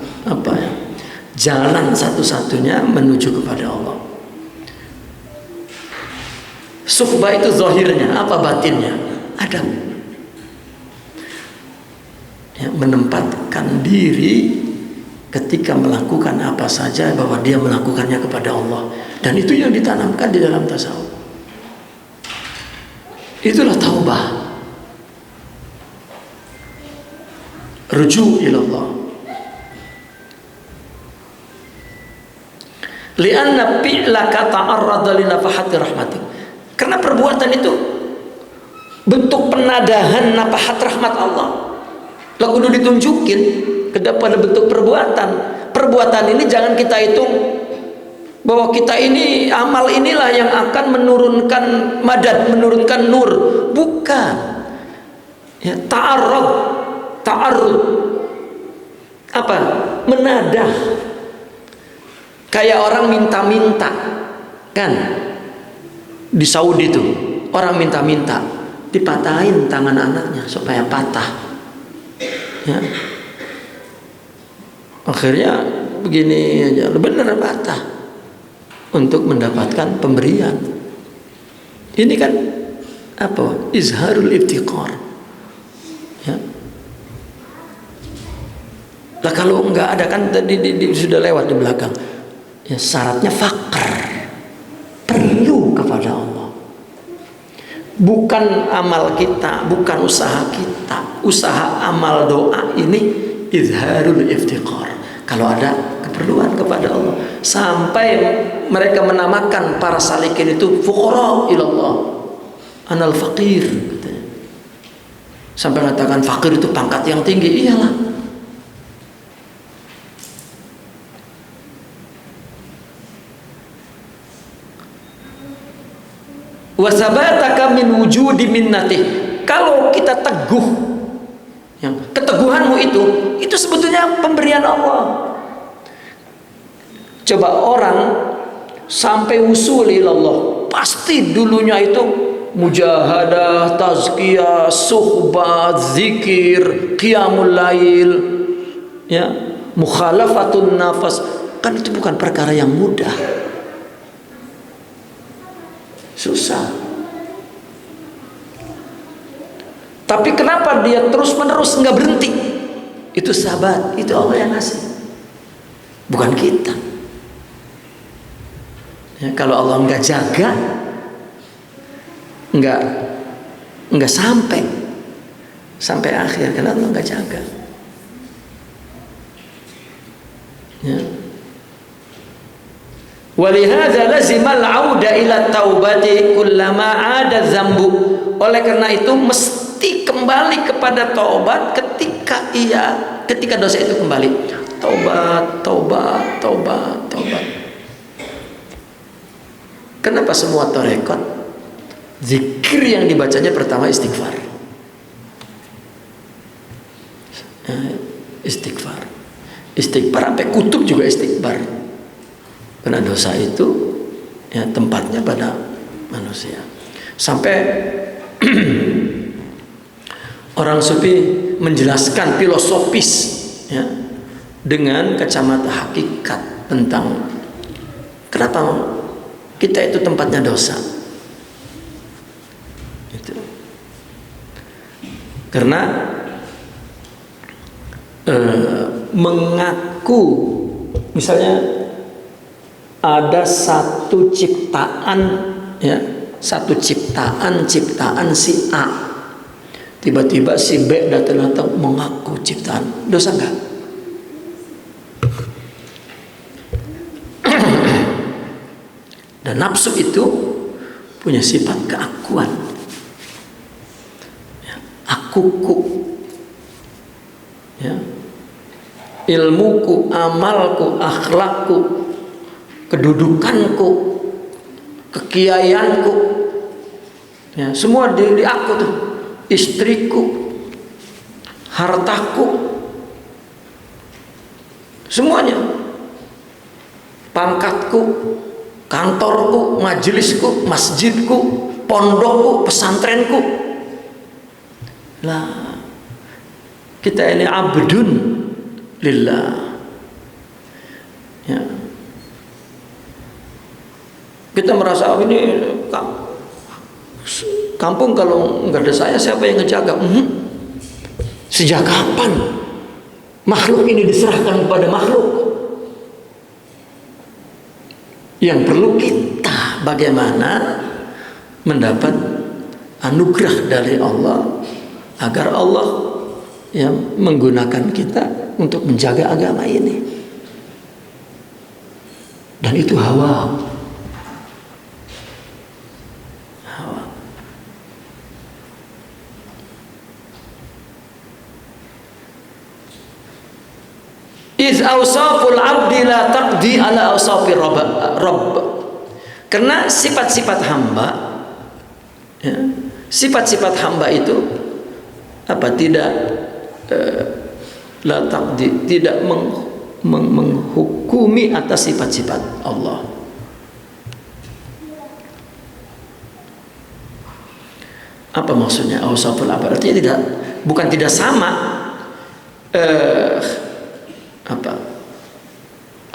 jalan satu-satunya menuju kepada Allah. Suhbah itu zahirnya, apa batinnya? Adab. Ya, menempatkan diri ketika melakukan apa saja bahwa dia melakukannya kepada Allah, dan itu yang ditanamkan di dalam tasawuf. Itulah taubah, rujuk ila Allah. Lianna fi'laka ta'arrada li nafahati rahmatik. Karena perbuatan itu bentuk penadahan nafahat rahmat Allah. Lah kudu ditunjukin kepada bentuk perbuatan. Perbuatan ini jangan kita hitung bahwa kita ini amal inilah yang akan menurunkan madad, menurunkan nur. Bukan. Ya, ta'arrud. Apa? Menadah. Kayak orang minta-minta, kan? Di Saudi itu orang minta-minta, dipatahin tangan anaknya supaya patah. Ya. Akhirnya begini aja, benar patah untuk mendapatkan pemberian. Ini kan apa? Izharul iftiqar. Ya. Lah kalau enggak ada kan tadi sudah lewat di belakang. Ya, syaratnya faqr, perlu kepada Allah. Bukan amal kita, bukan usaha kita. Usaha amal doa ini izharul iftiqar. Kalau ada keperluan kepada Allah, sampai mereka menamakan para salikin itu fuqara ilallah, anal faqir katanya. Sampai mengatakan fakir itu pangkat yang tinggi. Iyalah. Wasabataka min wujudi minnatih. Kalau kita teguh, yang keteguhanmu itu sebetulnya pemberian Allah. Coba orang sampai usul ilallah, pasti dulunya itu mujahadah, tazkiyah, suhbah, zikir, qiyamul lail, ya, mukhalafatun nafas. Kan itu bukan perkara yang mudah. Susah. Tapi kenapa dia terus menerus nggak berhenti? Itu sahabat, itu Allah yang ngasih, bukan kita. Ya, kalau Allah nggak jaga, nggak sampai akhir, karena Allah nggak jaga. Ya. Walihada lazimal auda ila taubati kullama ada zambu. Oleh karena itu mesti kembali kepada taubat ketika dosa itu kembali. Taubat. Kenapa semua tarekat zikir yang dibacanya pertama istighfar? Istighfar sampai kutub juga istighfar. Karena dosa itu ya tempatnya pada manusia. Sampai orang sufi menjelaskan filosofis ya dengan kacamata hakikat. tentang kenapa kita itu tempatnya dosa. Itu. Karena mengaku, misalnya ada satu ciptaan, ya, satu ciptaan si A, tiba-tiba si B datang mengaku ciptaan, dosa enggak? Dan nafsu itu punya sifat keakuan, ya, akuku, ya, ilmuku, amalku, akhlakku, kedudukanku, kekiaianku, ya, semua di aku tuh, istriku, hartaku, semuanya, pangkatku, kantorku, majelisku, masjidku, pondokku, pesantrenku. Lah, kita ini abdun lillah, ya. Kita merasa ini kampung kalau nggak ada saya siapa yang ngejaga? Sejak kapan makhluk ini diserahkan kepada makhluk? Yang perlu kita bagaimana mendapat anugerah dari Allah agar Allah yang menggunakan kita untuk menjaga agama ini. Dan itu hawa. Iz awsaful abdi la taqdi ala awsafi rabb. Karena sifat-sifat hamba, ya, sifat-sifat hamba itu apa, tidak la taqdi, tidak menghukumi atas sifat-sifat Allah. Apa maksudnya awsaful abdi? Artinya tidak, bukan tidak sama, apa,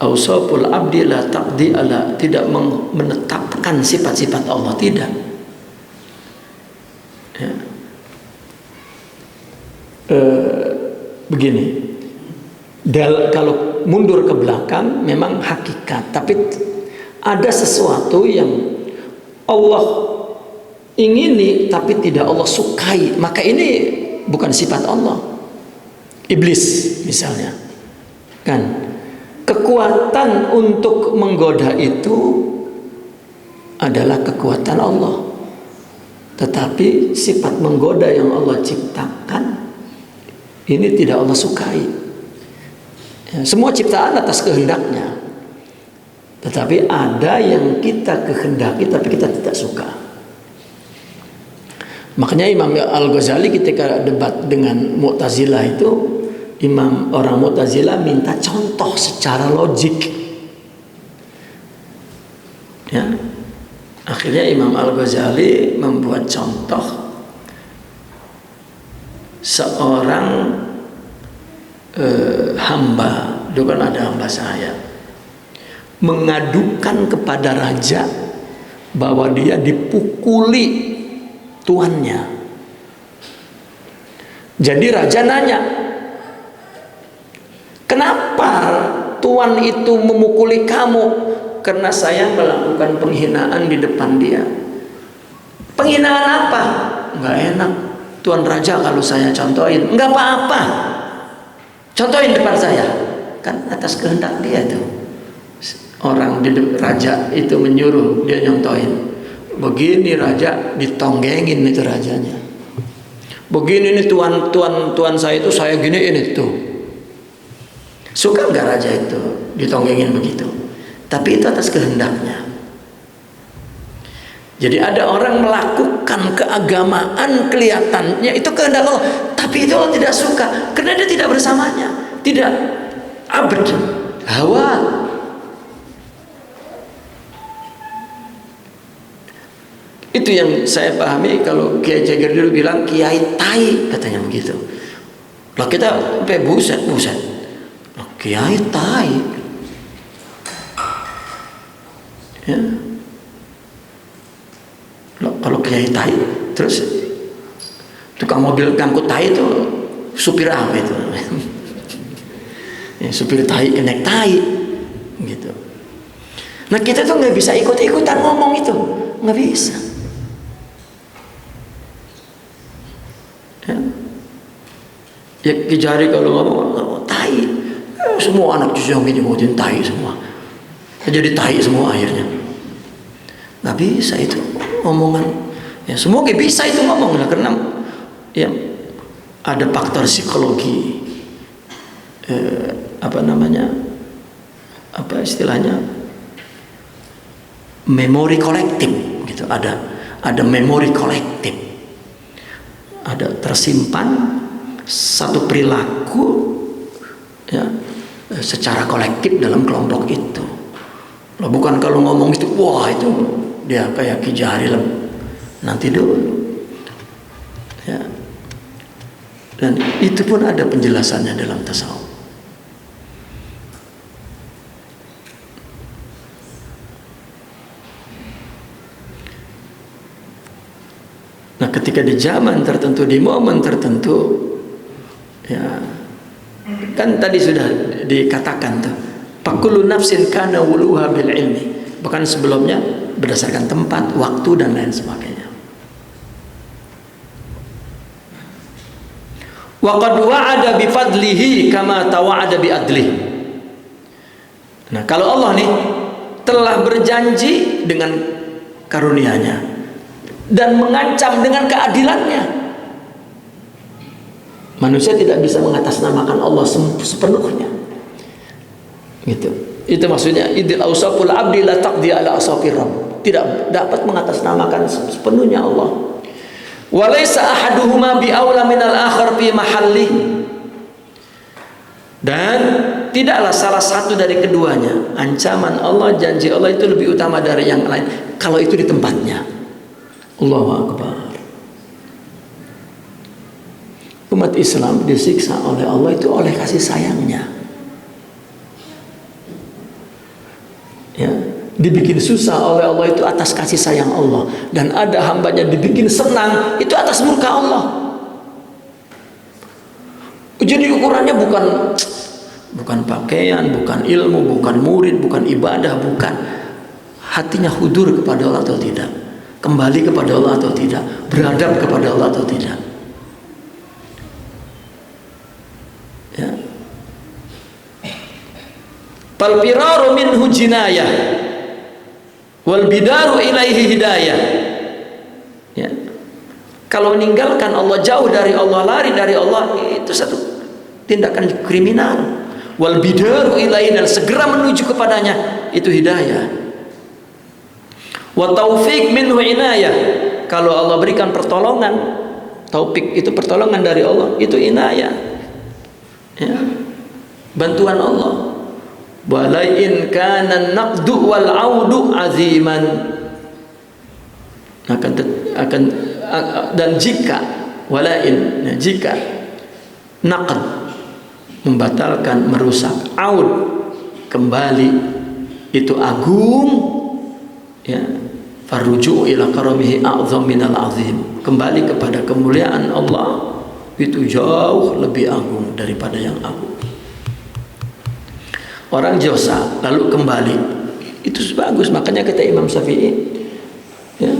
awsaful abdi la taqdi ala, tidak menetapkan sifat-sifat Allah, tidak, ya. Begini, kalau mundur ke belakang memang hakikat, tapi ada sesuatu yang Allah ingini tapi tidak Allah sukai, maka ini bukan sifat Allah. Iblis misalnya, kan, kekuatan untuk menggoda itu adalah kekuatan Allah, tetapi sifat menggoda yang Allah ciptakan ini tidak Allah sukai, ya, semua ciptaan atas kehendaknya, tetapi ada yang kita kehendaki tapi kita tidak suka. Makanya Imam Al-Ghazali ketika debat dengan Mu'tazilah itu, orang Mu'tazilah minta contoh secara logik, ya. Akhirnya Imam Al-Ghazali membuat contoh seorang hamba, dulu kan ada hamba saya, mengadukan kepada raja bahwa dia dipukuli tuannya. Jadi raja nanya, kenapa tuan itu memukuli kamu? Karena saya melakukan penghinaan di depan dia. Penghinaan apa? Nggak enak tuan raja kalau saya contohin. Nggak apa-apa, contohin depan saya, kan atas kehendak dia tuh. Orang di raja itu menyuruh dia nyontohin. Begini raja, ditonggengin itu rajanya. Begini nih tuan saya itu saya giniin itu. Suka nggak raja itu ditonggengin begitu? Tapi itu atas kehendaknya. Jadi ada orang melakukan keagamaan kelihatannya itu kehendak Allah, tapi itu Allah tidak suka karena dia tidak bersamanya, tidak abd, hawa. Itu yang saya pahami kalau Kiai Jagir dulu bilang kiai tai, katanya begitu. Lah kita buset, lah kiai tai. Ya. Kalau kiai tai, terus tukang mobil ngangkut tai itu supir apa itu? Ya, supir tai naik tai, gitu. Nah kita tuh nggak bisa ikut-ikutan ngomong itu, nggak bisa. Ya Kijari kalau ngomong tai, semua anak cucu yang ngikutin tai semua, jadi tai semua akhirnya. Nggak bisa itu omongan. Ya semua nggak bisa itu ngomong lah, karena ya ada faktor psikologi, apa istilahnya, memori kolektif gitu. Ada memori kolektif, ada tersimpan satu perilaku ya secara kolektif dalam kelompok itu. Loh, bukan kalau ngomong itu wah itu dia kayak Kijari lah, nanti dulu ya. Dan itu pun ada penjelasannya dalam tasawuf. Nah ketika di zaman tertentu, di momen tertentu, ya kan tadi sudah dikatakan tuh, fakulu nafsin kana wuluha bil ilmi, bahkan sebelumnya berdasarkan tempat, waktu dan lain sebagainya. Wa qad wa'ada bi fadlihi kama tawa'ada bi adlihi. Nah kalau Allah nih telah berjanji dengan karunia-Nya dan mengancam dengan keadilannya. Manusia tidak bisa mengatasnamakan Allah sepenuhnya. Gitu. Itu maksudnya idil ausaful abdi la taqdi ala asafir rabb. Tidak dapat mengatasnamakan sepenuhnya Allah. Walaysa ahaduhuma bi aula minal akhar fi mahalli. Dan tidaklah salah satu dari keduanya, ancaman Allah, janji Allah itu lebih utama dari yang lain kalau itu di tempatnya. Allahu akbar. Umat Islam disiksa oleh Allah itu oleh kasih sayangnya. Ya, dibikin susah oleh Allah itu atas kasih sayang Allah, dan ada hambanya dibikin senang itu atas murka Allah. Jadi ukurannya bukan pakaian, bukan ilmu, bukan murid, bukan ibadah, bukan. Hatinya hudur kepada Allah atau tidak, kembali kepada Allah atau tidak, beradab kepada Allah atau tidak. Ya. Fal firaru minhu jinayah wal bidaru ilaihi hidayah. Ya. Kalau meninggalkan Allah, jauh dari Allah, lari dari Allah, itu satu tindakan kriminal. Wal bidaru ilaihi, dan segera menuju kepadanya, itu hidayah. Wa taufik minhu inayah. Kalau Allah berikan pertolongan, taufik itu pertolongan dari Allah, itu inayah. Ya, bantuan Allah. Walain kana naqdu wal audu aziman. Dan jika walain, ya, jika naqd membatalkan, merusak, aud kembali, itu agung, ya, farruju ila karamihi a'zam minal azim, kembali kepada kemuliaan Allah itu jauh lebih agung daripada yang agung. Orang dosa lalu kembali, itu bagus. Makanya kata Imam Syafi'i, ya,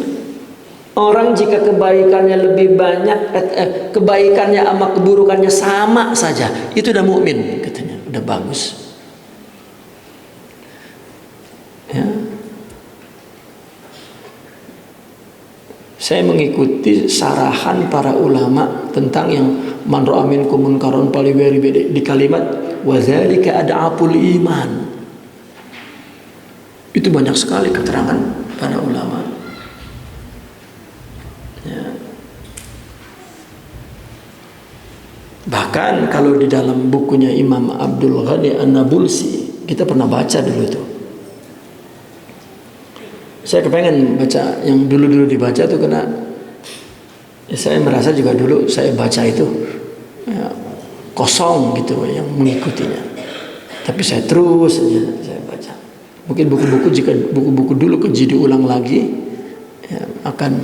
orang jika kebaikannya lebih banyak, kebaikannya sama keburukannya sama saja, itu udah mukmin katanya, udah bagus. Ya. Saya mengikuti sarahan para ulama tentang yang man ra'a minkum munkaran falyughayyirhu di kalimat wa dzalika ad'aful iman. Itu banyak sekali keterangan para ulama. Ya. Bahkan kalau di dalam bukunya Imam Abdul Ghani An-Nabulsi, kita pernah baca dulu tuh. Saya kepengen baca yang dulu-dulu dibaca tuh, karena ya, saya merasa juga dulu saya baca itu ya, kosong gitu yang mengikutinya. Tapi saya terus saja saya baca. Mungkin buku-buku, jika buku-buku dulu kaji diulang lagi, ya, akan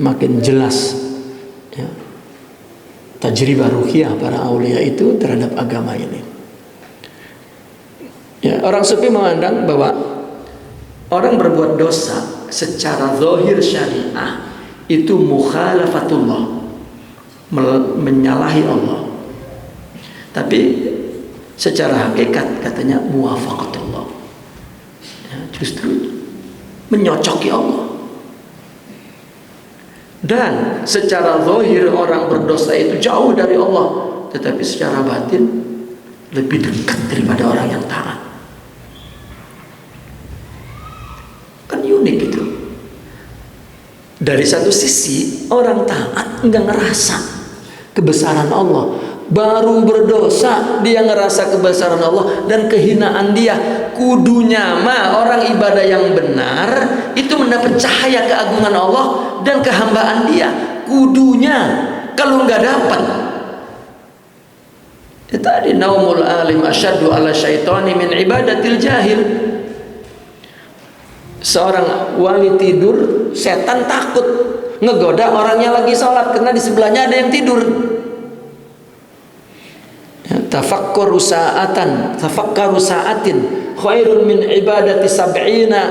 makin jelas, ya, tajribah ruhiyah para aulia itu terhadap agama ini. Ya, orang sufi memandang bahwa orang berbuat dosa secara zahir syariah itu mukhalafatullah, menyalahi Allah. Tapi secara hakikat katanya muwafaqatullah, ya, justru menyocoki Allah. Dan secara zahir orang berdosa itu jauh dari Allah, tetapi secara batin lebih dekat daripada orang yang taat. Kan unik itu. Dari satu sisi orang taat enggak ngerasa kebesaran Allah, baru berdosa dia ngerasa kebesaran Allah dan kehinaan dia. Kudunya mah orang ibadah yang benar itu mendapat cahaya keagungan Allah dan kehambaan dia. Kudunya, kalau nggak dapat, ya tadi naumul alim asyaddu ala syaitani min ibadatil jahil. Seorang wali tidur, setan takut ngegoda orangnya lagi sholat karena di sebelahnya ada yang tidur. Tafakkaru sa'atin khairun min ibadati sab'ina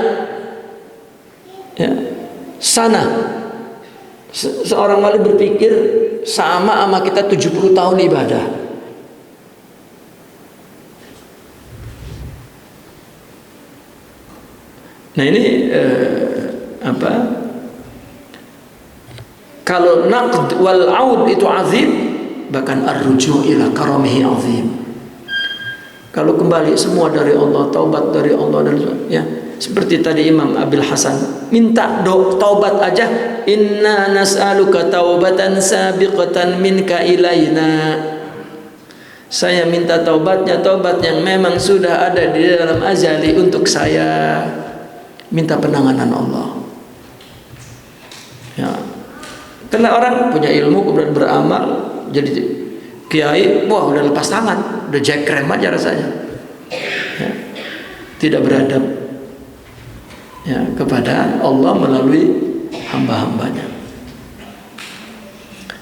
sana. Seorang wali berpikir sama kita 70 tahun ibadah. Nah ini kalau naqd wal aud itu azim, bahkan ar-ruju' ila karamihi azim. Kalau kembali semua dari Allah, taubat dari Allah, dan ya seperti tadi Imam Abil Hasan minta taubat aja, inna nas'aluka taubatan sabiqatan minka ilaina. Saya minta taubatnya, taubat yang memang sudah ada di dalam azali untuk saya. Minta penanganan Allah. Ya. Karena orang punya ilmu kemudian beramal jadi kiai, wah udah lepas tangan, udah jack krem aja rasanya, ya, tidak beradab, ya, kepada Allah melalui hamba-hambanya.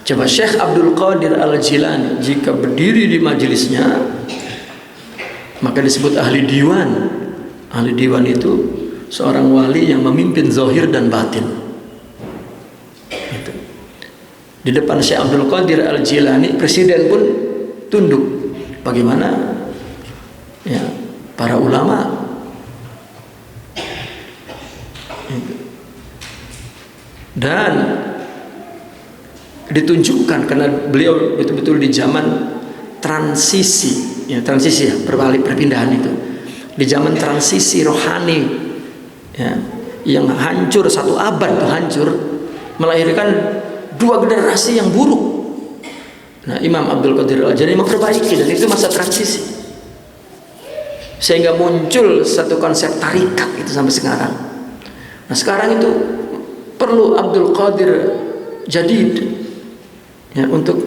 Coba Syekh Abdul Qadir Al-Jilani jika berdiri di majelisnya maka disebut ahli diwan. Ahli diwan itu seorang wali yang memimpin zahir dan batin. Di depan Syekh Abdul Qadir Al-Jilani, presiden pun tunduk. Bagaimana ya para ulama? Dan ditunjukkan karena beliau betul-betul di zaman transisi, ya perpindahan itu. Di zaman transisi rohani, ya, yang hancur, satu abad itu hancur, melahirkan dua generasi yang buruk. Nah, Imam Abdul Qadir Al-Jilani memperbaiki, dan itu masa transisi, sehingga muncul satu konsep tarikat itu sampai sekarang. Nah, sekarang itu perlu Abdul Qadir Jadid, ya, untuk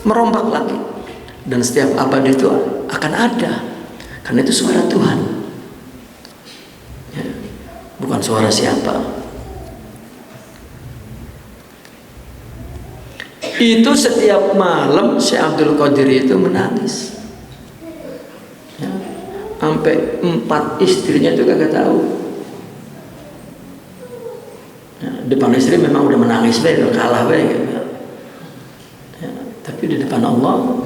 merombak lagi, dan setiap abad itu akan ada, karena itu suara Tuhan, ya, bukan suara siapa. Itu setiap malam Syekh Abdul Qadir itu menangis, ya, sampai 4 istrinya itu kagak tahu, ya, depan istri memang udah menangis udah kalah gitu, ya, tapi di depan Allah,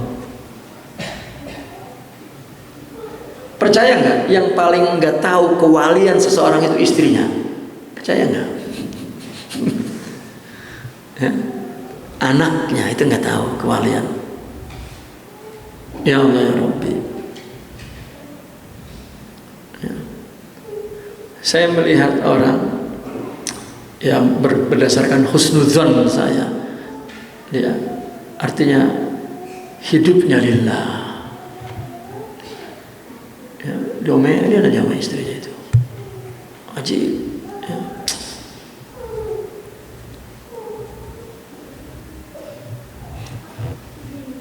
percaya nggak yang paling nggak tahu kewalian seseorang itu istrinya? Percaya nggak? Ya. Anaknya itu nggak tahu kewalian. Ya Allah ya Rabbi, ya. Saya melihat orang yang berdasarkan husnudzon saya, dia artinya hidupnya lillah, ya, dia ada sama istrinya itu ajib, ya.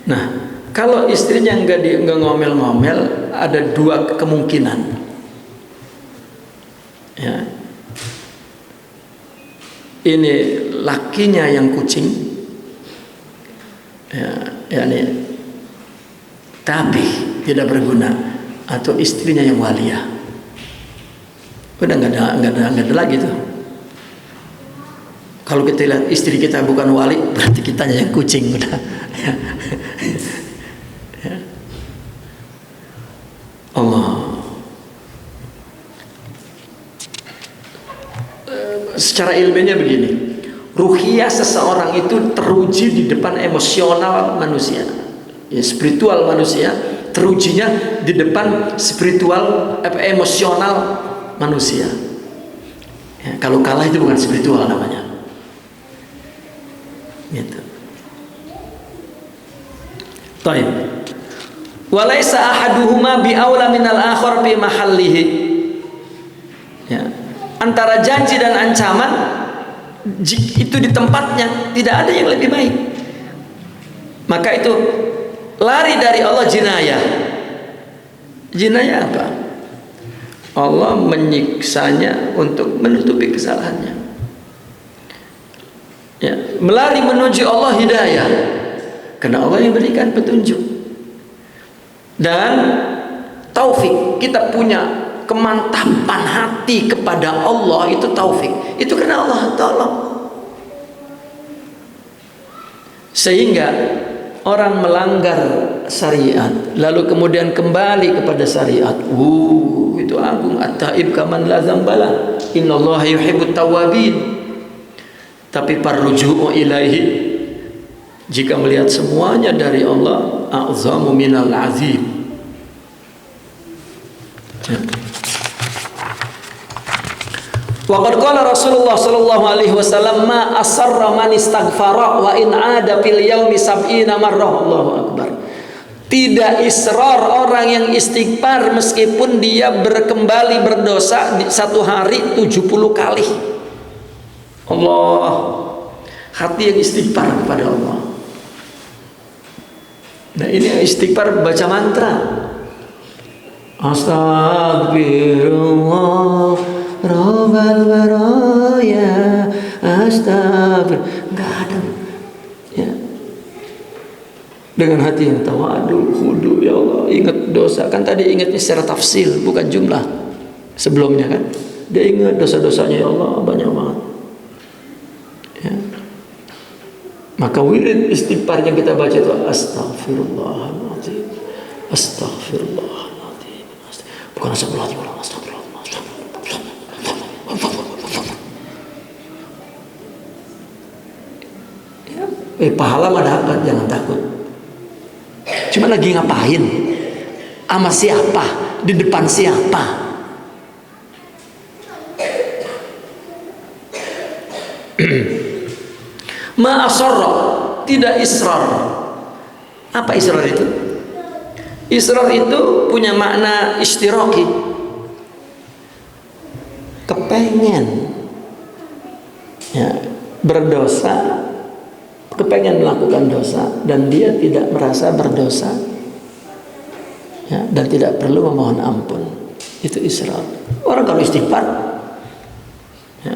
Nah, Kalau istrinya nggak ngomel-ngomel, ada dua kemungkinan. Ya. Ini lakinya yang kucing, ya nih, tapi tidak berguna, atau istrinya yang walia. Udah nggak ada lagi tuh. Kalau kita lihat istri kita bukan wali, berarti kitanya yang kucing udah. Ya. Allah. Secara ilmiahnya begini, ruhiyah seseorang itu teruji di depan emosional manusia, ya, spiritual manusia terujinya di depan spiritual emosional manusia. Ya, kalau kalah itu bukan spiritual namanya. Gitu. Taib. Walaysa ahaduhuma bi aula minal akhar fi mahallihi. Ya. Antara janji dan ancaman itu di tempatnya, tidak ada yang lebih baik. Maka itu lari dari Allah jinayah. Jinayah apa? Allah menyiksanya untuk menutupi kesalahannya. Ya, melari menuju Allah hidayah, karena Allah yang berikan petunjuk dan taufik. Kita punya kemantapan hati kepada Allah, itu taufik, itu karena Allah tolong. Sehingga orang melanggar syariat lalu kemudian kembali kepada syariat, itu agung. At-taib kaman la dzambala, innallaha yuhibbut tawwabin. Tapi parruju'u ilaihi, jika melihat semuanya dari Allah, a'zamu minal azim. Waqad qala Rasulullah sallallahu alaihi wasallam, ma asarra man istaghfara wa in ada fil yaumi sab'ina marrah. Allahu akbar. Tidak israr orang yang istighfar meskipun dia berkembali berdosa di satu hari 70 kali. Allah, hati yang istighfar kepada Allah. Nah, ini istighfar baca mantra. Astagfirullah Rabbal baraya, astagfir, nggak ada. Ya. Dengan hati yang tawadu, khudu, ya Allah, ingat dosa. Kan tadi ingatnya secara tafsil, bukan jumlah. Sebelumnya kan, dia ingat dosa-dosanya, ya Allah, banyak banget. Ya. Maka wirid istighfar yang kita baca itu astagfirullahaladzim, astagfirullahaladzim, bukan astagfirullahaladzim, astagfirullah. Pahala mah dapat, jangan takut. Cuma lagi ngapain? Sama siapa? Di depan siapa? Ma'asarra, tidak israr. Apa israr itu? Israr itu punya makna istiraki, kepengen, ya, berdosa, kepengen melakukan dosa dan dia tidak merasa berdosa, ya, dan tidak perlu memohon ampun. Itu israr. Orang kalau istighfar, ya,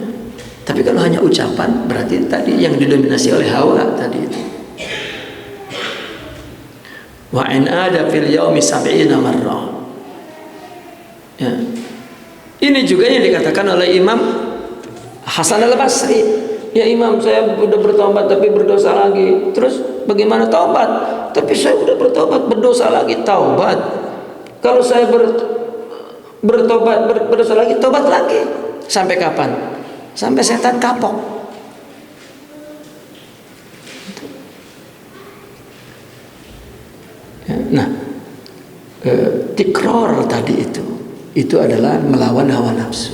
tapi kalau hanya ucapan, berarti tadi yang didominasi oleh hawa tadi itu. Wa in ada fil yaumi sab'ina marrah. Ya. Ini juga yang dikatakan oleh Imam Hasan al-Basri. Ya Imam, saya sudah bertobat tapi berdosa lagi. Terus bagaimana taubat? Tapi saya sudah bertobat, berdosa lagi, taubat. Kalau saya bertobat, berdosa lagi, taubat lagi. Sampai kapan? Sampai setan kapok. Nah, tikror tadi itu adalah melawan hawa nafsu.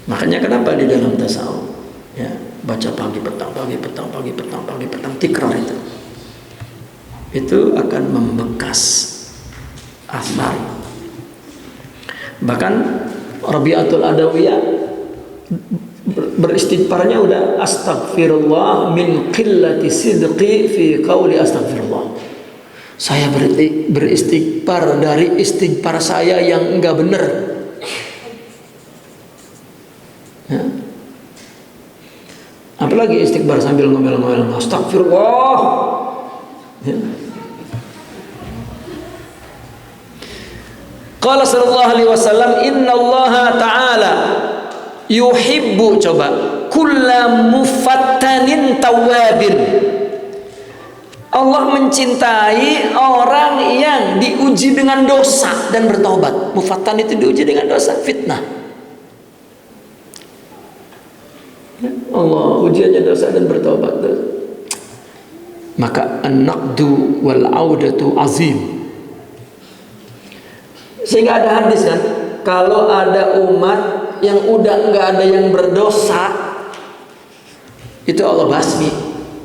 Makanya kenapa di dalam tasawuf, ya, baca pagi petang tikror itu akan membekas asar. Bahkan Rabi'atul Adawiyah beristighfarnya udah astagfirullah min qillati sidqi fi qawli astagfirullah. Saya beristighfar dari istighfar saya yang enggak benar. Ya. Apalagi istighfar sambil ngomel-ngomel, astagfirullah. Ya. Qala sallallahu alaihi wasallam, innallaha ta'ala yuhibbu, coba, kulla mufattanin tawwabin. Allah mencintai orang yang diuji dengan dosa dan bertobat. Mufattan itu diuji dengan dosa, fitnah. Allah ujiannya dosa dan bertobat. Maka an-naqdu wal audatu azim. Sehingga ada hadis kan, kalau ada umat yang udah nggak ada yang berdosa, itu Allah basmi.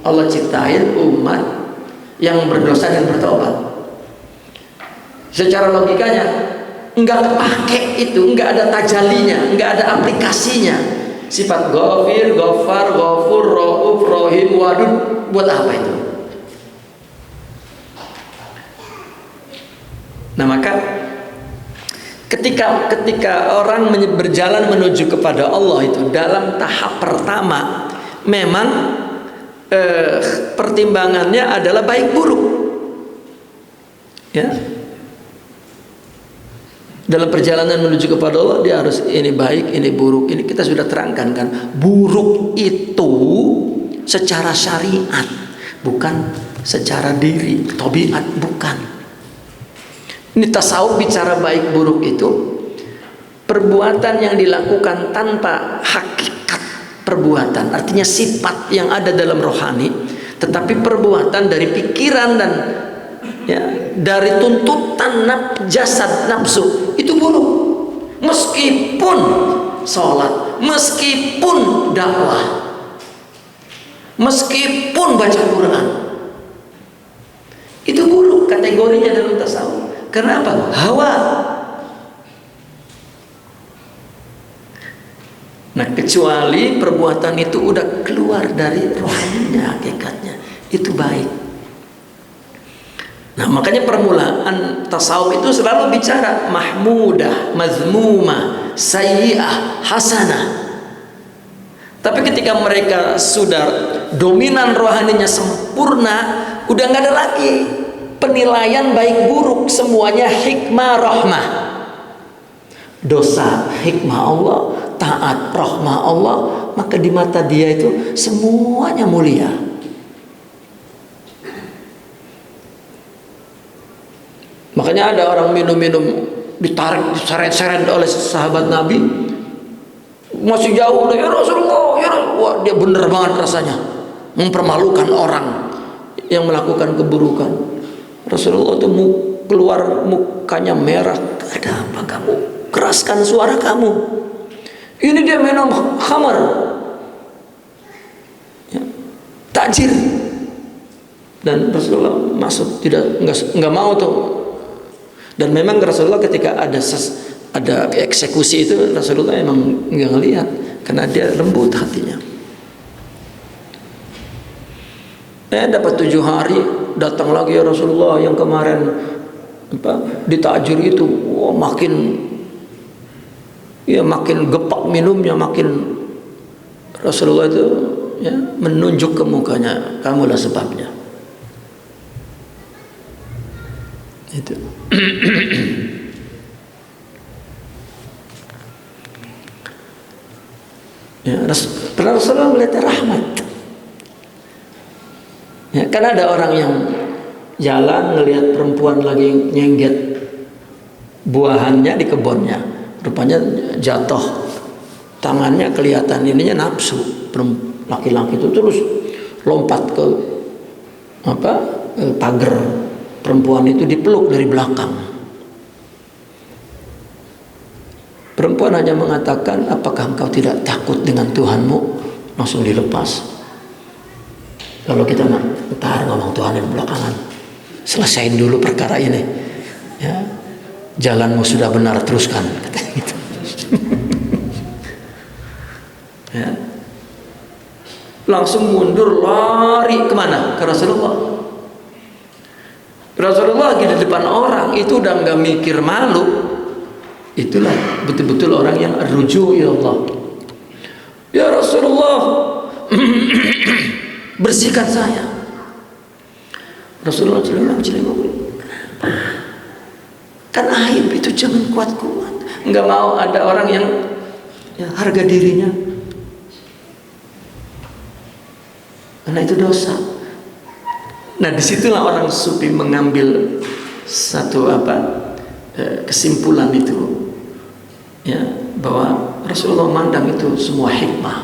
Allah ciptain umat yang berdosa dan bertobat. Secara logikanya nggak kepake itu, nggak ada tajalinya, nggak ada aplikasinya. Sifat Ghafir, Ghaffar, Ghafur, Rauf, Rahim, Wadud, buat apa itu? Nah, maka ketika orang berjalan menuju kepada Allah itu dalam tahap pertama memang pertimbangannya adalah baik buruk, ya. Dalam perjalanan menuju kepada Allah dia harus ini baik, ini buruk. Ini kita sudah terangkan kan. Buruk itu secara syariat, bukan secara diri, tabiat, bukan. Ini tasawuf bicara baik buruk itu perbuatan yang dilakukan tanpa hakikat perbuatan, artinya sifat yang ada dalam rohani, tetapi perbuatan dari pikiran dan ya, dari tuntutan jasad nafsu, itu buruk. Meskipun sholat, meskipun dakwah, meskipun baca Quran, itu buruk kategorinya dalam tasawuf. Kenapa? Hawa. Nah, kecuali perbuatan itu udah keluar dari rohaninya, hakikatnya, itu baik. Nah, makanya permulaan tasawuf itu selalu bicara mahmudah, mazmumah, sayyi'ah, hasanah. Tapi ketika mereka sudah dominan rohaninya sempurna, udah nggak ada lagi penilaian baik buruk, semuanya hikmah rahmah. Dosa hikmah Allah, taat rahmah Allah, maka di mata dia itu semuanya mulia. Makanya ada orang minum-minum ditarik, diseret-seret oleh sahabat Nabi, masih jauh dari Rasulullah, ya Rasulullah. Wah, dia bener banget rasanya mempermalukan orang yang melakukan keburukan. Rasulullah itu keluar mukanya merah. Ada apa kamu? Keraskan suara kamu. Ini dia minum khamar, ya, takjir. Dan Rasulullah masuk, nggak mau tuh. Dan memang Rasulullah ketika ada eksekusi itu, Rasulullah emang nggak ngelihat karena dia lembut hatinya. Dapat 7 hari, datang lagi ya Rasulullah yang kemarin ditakjir itu, wah, makin gepak minumnya, makin Rasulullah itu ya, menunjuk ke mukanya, kamulah sebabnya. Itu. Ya, Rasulullah melihat rahmat. Ya, kan ada orang yang jalan ngelihat perempuan lagi nyengget buahannya di kebunnya, rupanya jatuh, tangannya kelihatan ininya nafsu, laki-laki itu terus lompat ke pagar, perempuan itu dipeluk dari belakang. Perempuan hanya mengatakan, apakah engkau tidak takut dengan Tuhanmu? Langsung dilepas. Kalau kita ntar ngomong Tuhan yang belakangan, selesain dulu perkara ini, ya, jalanmu sudah benar, teruskan, katanya gitu. Ya. Langsung mundur, lari kemana? Ke Rasulullah. Rasulullah lagi di depan orang itu udah nggak mikir malu. Itulah betul-betul orang yang rujuk ya Allah. Ya Rasulullah, bersihkan saya. Rasulullah celengak. Kan aib itu jangan kuat-kuat. Nggak mau ada orang yang ya, harga dirinya. Karena itu dosa. Nah disitulah orang sufi mengambil satu kesimpulan itu, ya, bahwa Rasulullah mandang itu semua hikmah.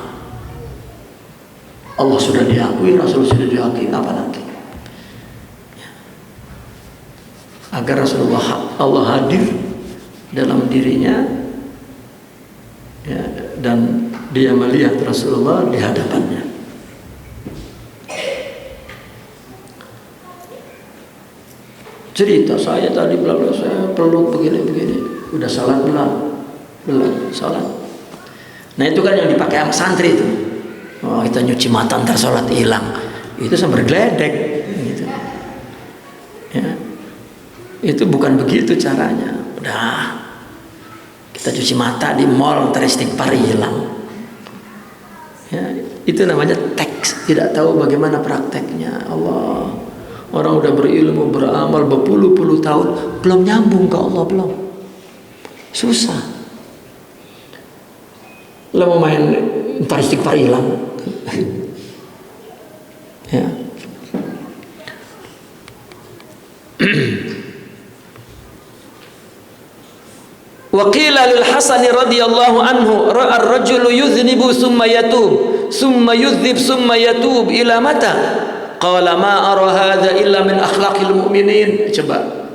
Allah sudah diakui, Rasul sudah diakui, apa lagi? Ya. Agar Rasulullah Allah hadir dalam dirinya, ya, dan dia melihat Rasulullah di hadapannya. Cerita saya tadi belum, saya peluk begini, udah salat belum salat. Nah itu kan yang dipakai sama santri itu. Oh, kita nyuci mata ntar salat hilang, itu sampai geledek, gitu. Ya, itu bukan begitu caranya. Udah, kita cuci mata di mall ntar istighfar hilang. Ya, itu namanya teks, tidak tahu bagaimana prakteknya. Allah. Orang udah berilmu, beramal berpuluh-puluh tahun, belum nyambung ke Allah, belum. Susah. Lo mau main ntar istighfar hilang. Ya. Wa qila lil Hasan radhiyallahu anhu ra'a ar-rajulu yudhnibu summa yatub summa yudhib summa yatub ila mata? Qala ma ara hadza illa min akhlaqil mu'minin. Coba.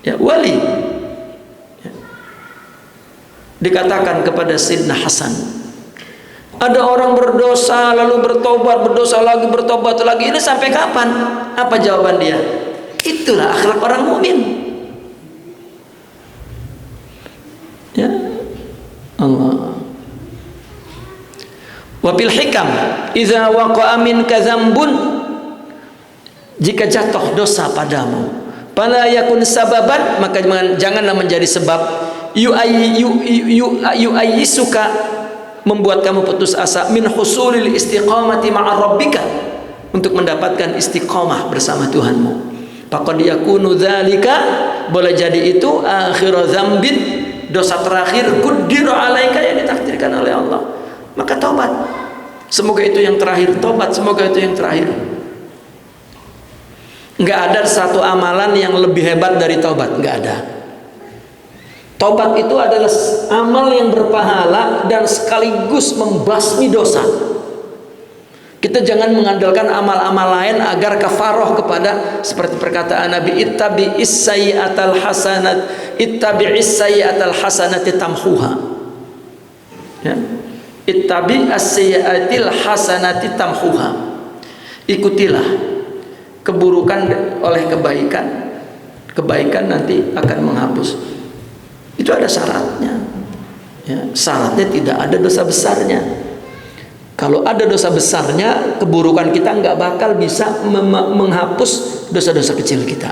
Ya, wali. Ya. Dikatakan kepada Sayyidina Hasan, ada orang berdosa lalu bertobat, berdosa lagi, bertobat lagi. Ini sampai kapan? Apa jawaban dia? Itulah akhlak orang mukmin. Ya. Allah. Wa bil hikam idza waqa'a minka dzambun, jika jatuh dosa padamu, fala yakun sababan, maka janganlah menjadi sebab yu'ayyisuka, membuat kamu putus asa, min husulil istiqamati ma'a rabbika, untuk mendapatkan istiqamah bersama Tuhanmu. Faqad yakunu dzalika, boleh jadi itu akhir dzambin, dosa terakhir quddiru alaika, yang ditakdirkan oleh Allah. Maka taubat. Semoga itu yang terakhir, taubat, semoga itu yang terakhir. Enggak ada satu amalan yang lebih hebat dari taubat, enggak ada. Taubat itu adalah amal yang berpahala dan sekaligus membasmi dosa. Kita jangan mengandalkan amal-amal lain agar kafaroh kepada, seperti perkataan Nabi, ittabi'is sayyi'atal hasanati tamhuha. Ya. Ittabi'as sayyi'atil hasanati tamhuha. Ikutilah keburukan oleh kebaikan. Kebaikan nanti akan menghapus. Itu ada syaratnya. Ya, syaratnya tidak ada dosa besarnya. Kalau ada dosa besarnya, keburukan kita nggak bakal bisa menghapus dosa-dosa kecil kita.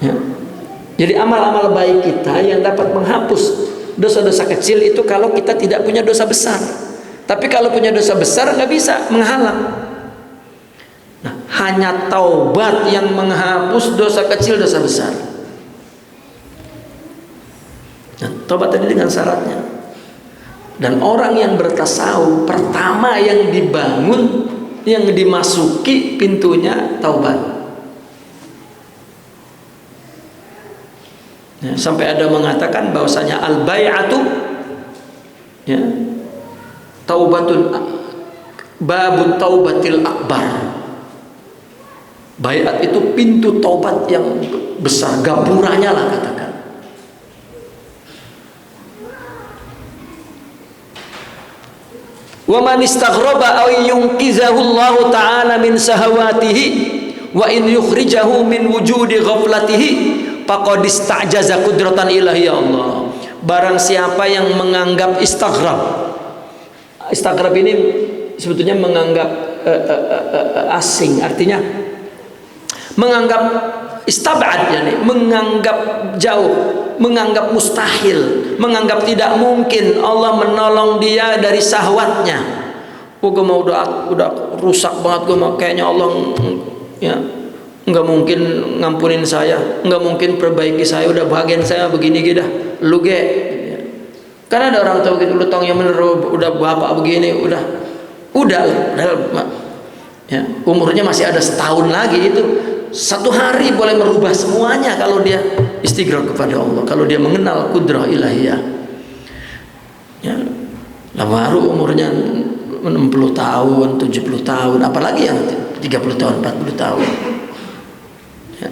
Ya. Jadi amal-amal baik kita yang dapat menghapus dosa-dosa kecil itu kalau kita tidak punya dosa besar. Tapi kalau punya dosa besar nggak bisa menghalang. Nah, hanya taubat yang menghapus dosa kecil, dosa besar. Nah, taubat tadi dengan syaratnya. Dan orang yang bertasawuf pertama yang dibangun, yang dimasuki pintunya taubat. Ya, sampai ada mengatakan bahwasanya al-bai'atu, ya, taubatul babut taubatil akbar. Baiat itu pintu taubat yang besar, gapuranya lah katakan. Wa man istaghraba aw yunqizahu Allah ta'ala min sahawatihi wa in yukhrijahu min wujudi ghaflatihi faqad ista'jaza qudratan ilahi. Ya Allah, barang siapa yang menganggap istaghrab ini sebetulnya menganggap asing, artinya menganggap istab'ad, yani menganggap jauh, menganggap mustahil, menganggap tidak mungkin Allah menolong dia dari syahwatnya. Gue mau udah rusak banget, gue mau kayaknya Allah ya nggak mungkin ngampunin saya, nggak mungkin perbaiki saya, udah bagian saya begini gitu, lu ge. Karena ada orang tahu gitu, lu tong yang bener, udah bapak begini, udah ya, umurnya masih ada setahun lagi, itu satu hari boleh merubah semuanya kalau dia istighfar kepada Allah, kalau dia mengenal kudrah ilahiyah. Ya, lah baru umurnya 60 tahun, 70 tahun, apalagi yang 30 tahun, 40 tahun. Ya.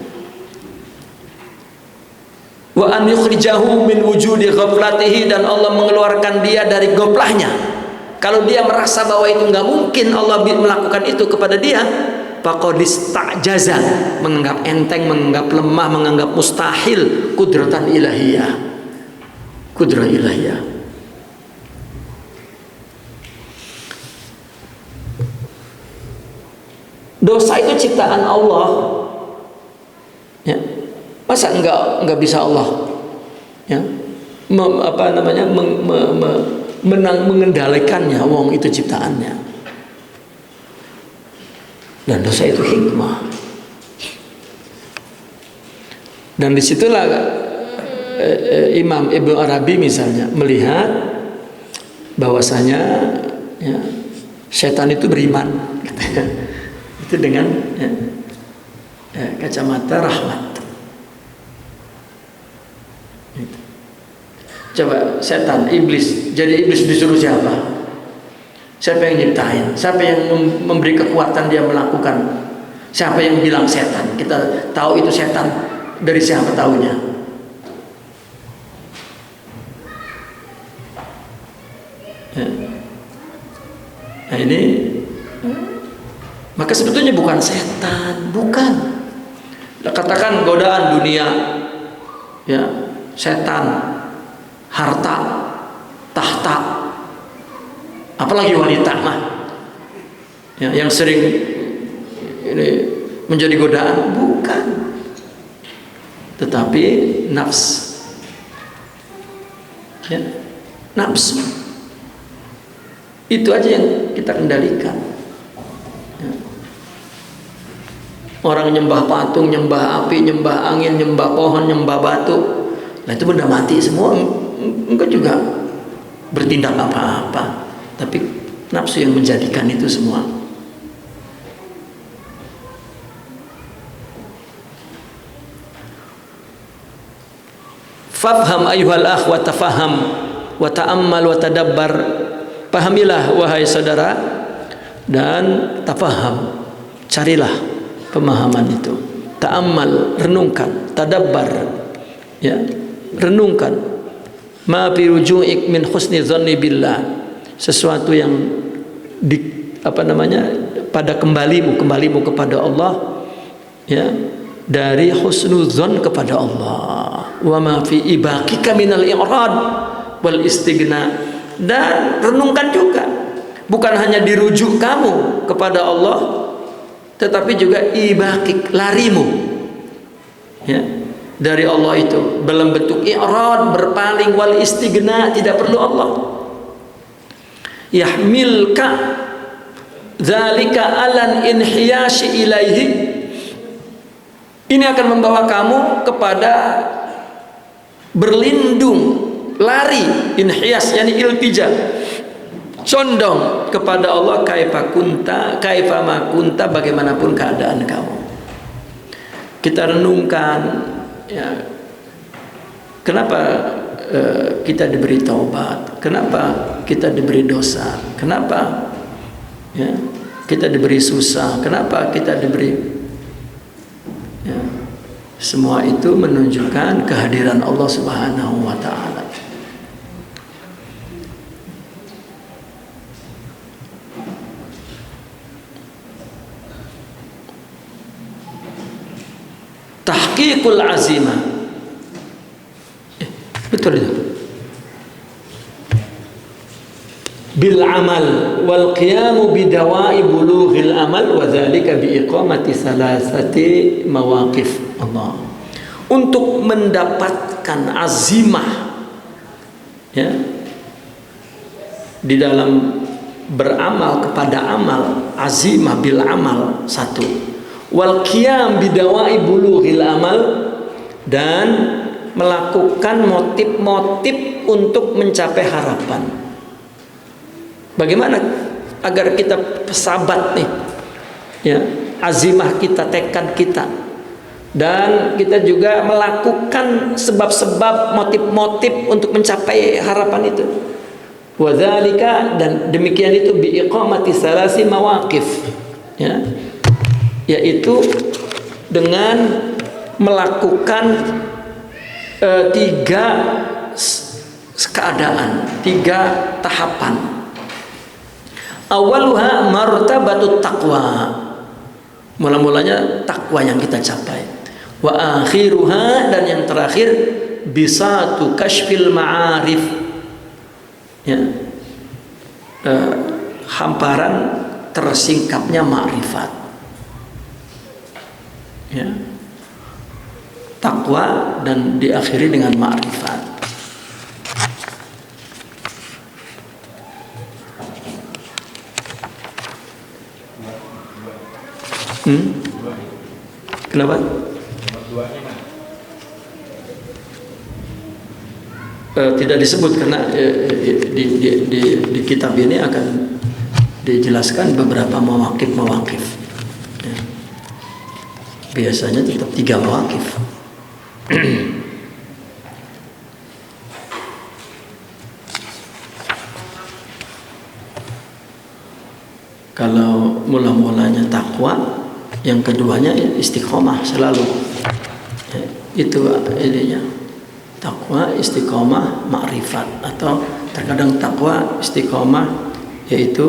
Wa an yukhrijahu min wujudi ghaflatihi, dan Allah mengeluarkan dia dari goplahnya. Kalau dia merasa bahwa itu nggak mungkin Allah melakukan itu kepada dia, faqadis ta'jaza, menganggap enteng, menganggap lemah, menganggap mustahil kudratan ilahiyah, kudrah ilahiyah. Dosa itu ciptaan Allah, ya. Masa enggak bisa Allah, ya, mengendalikannya? Wong itu ciptaannya. Dan dosa itu hikmah. Dan disitulah Imam Ibnu Arabi misalnya melihat bahwasanya, ya, setan itu beriman, itu dengan kacamata rahmat. Coba setan, iblis, jadi iblis disuruh siapa? Siapa yang nyiptain? Siapa yang memberi kekuatan dia melakukan? Siapa yang bilang setan? Kita tahu itu setan dari siapa tahunya? Ya. Nah ini, maka sebetulnya bukan setan, bukan. Katakan godaan dunia, ya, setan, harta, tahta, apalagi wanita mah, ya, yang sering ini menjadi godaan, bukan, tetapi nafs, ya, nafsu itu aja yang kita kendalikan. Ya. Orang nyembah patung, nyembah api, nyembah angin, nyembah pohon, nyembah batu, nah itu benda mati semua, enggak juga bertindak apa-apa, tapi nafsu yang menjadikan itu semua. Fafham ayyuhal akh wa tafaham wa ta'ammal wa tadabbar. Pahamilah wahai saudara dan tafaham, carilah pemahaman itu. Ta'ammal, renungkan, tadabbar, ya, renungkan. Ma fi ruju'ik min husni dzanni billah, sesuatu yang pada kembalimu kepada Allah, ya, dari husnudzon kepada Allah. Wa ma fi ibaqika minal i'rad wal istighna, dan renungkan juga bukan hanya dirujuk kamu kepada Allah, tetapi juga ibaqik, larimu, ya, dari Allah itu dalam bentuk i'rad, berpaling, wal istighna, tidak perlu Allah. Yahmilka dzalika alan inhiyashi ilaihi, ini akan membawa kamu kepada berlindung, lari, inhiyas yani iltija, condong kepada Allah, kaifa ma kunta, bagaimanapun keadaan kamu. Kita renungkan, ya, kenapa kita diberi taubat, kenapa kita diberi dosa, kenapa, ya, kita diberi susah, kenapa kita diberi, ya, semua itu menunjukkan kehadiran Allah Subhanahu wa ta'ala. Tahqiqul azimah, betul itu. bil amal wal qiyamu bidawai bulughil amal wa dzalika bi iqamati salasati mawaqif. Allah, untuk mendapatkan azimah ya di dalam beramal kepada amal, azimah bil amal satu, wal qiyam bidawai bulughil amal, dan melakukan motif-motif untuk mencapai harapan. Bagaimana agar kita sabat nih ya, azimah kita, tekad kita, dan kita juga melakukan sebab-sebab, motif-motif untuk mencapai harapan itu. Wadzalika, dan demikian itu bi iqamati salasi mawaqif ya, yaitu dengan melakukan tiga keadaan, tiga tahapan. Awaluha martabatut taqwa, mula-mulanya takwa yang kita capai. Wa akhiruha, dan yang terakhir bisatu kashfil ma'arif ya, hamparan tersingkapnya ma'rifat ya, takwa dan diakhiri dengan ma'rifat. Kenapa? Tidak disebut karena di kitab ini akan dijelaskan beberapa mawaqif ya. Biasanya tetap 3 mawaqif. Kalau mula-mulanya takwa, yang keduanya istiqomah selalu ya, itu ininya, takwa, istiqomah, ma'rifat, atau terkadang takwa, istiqomah yaitu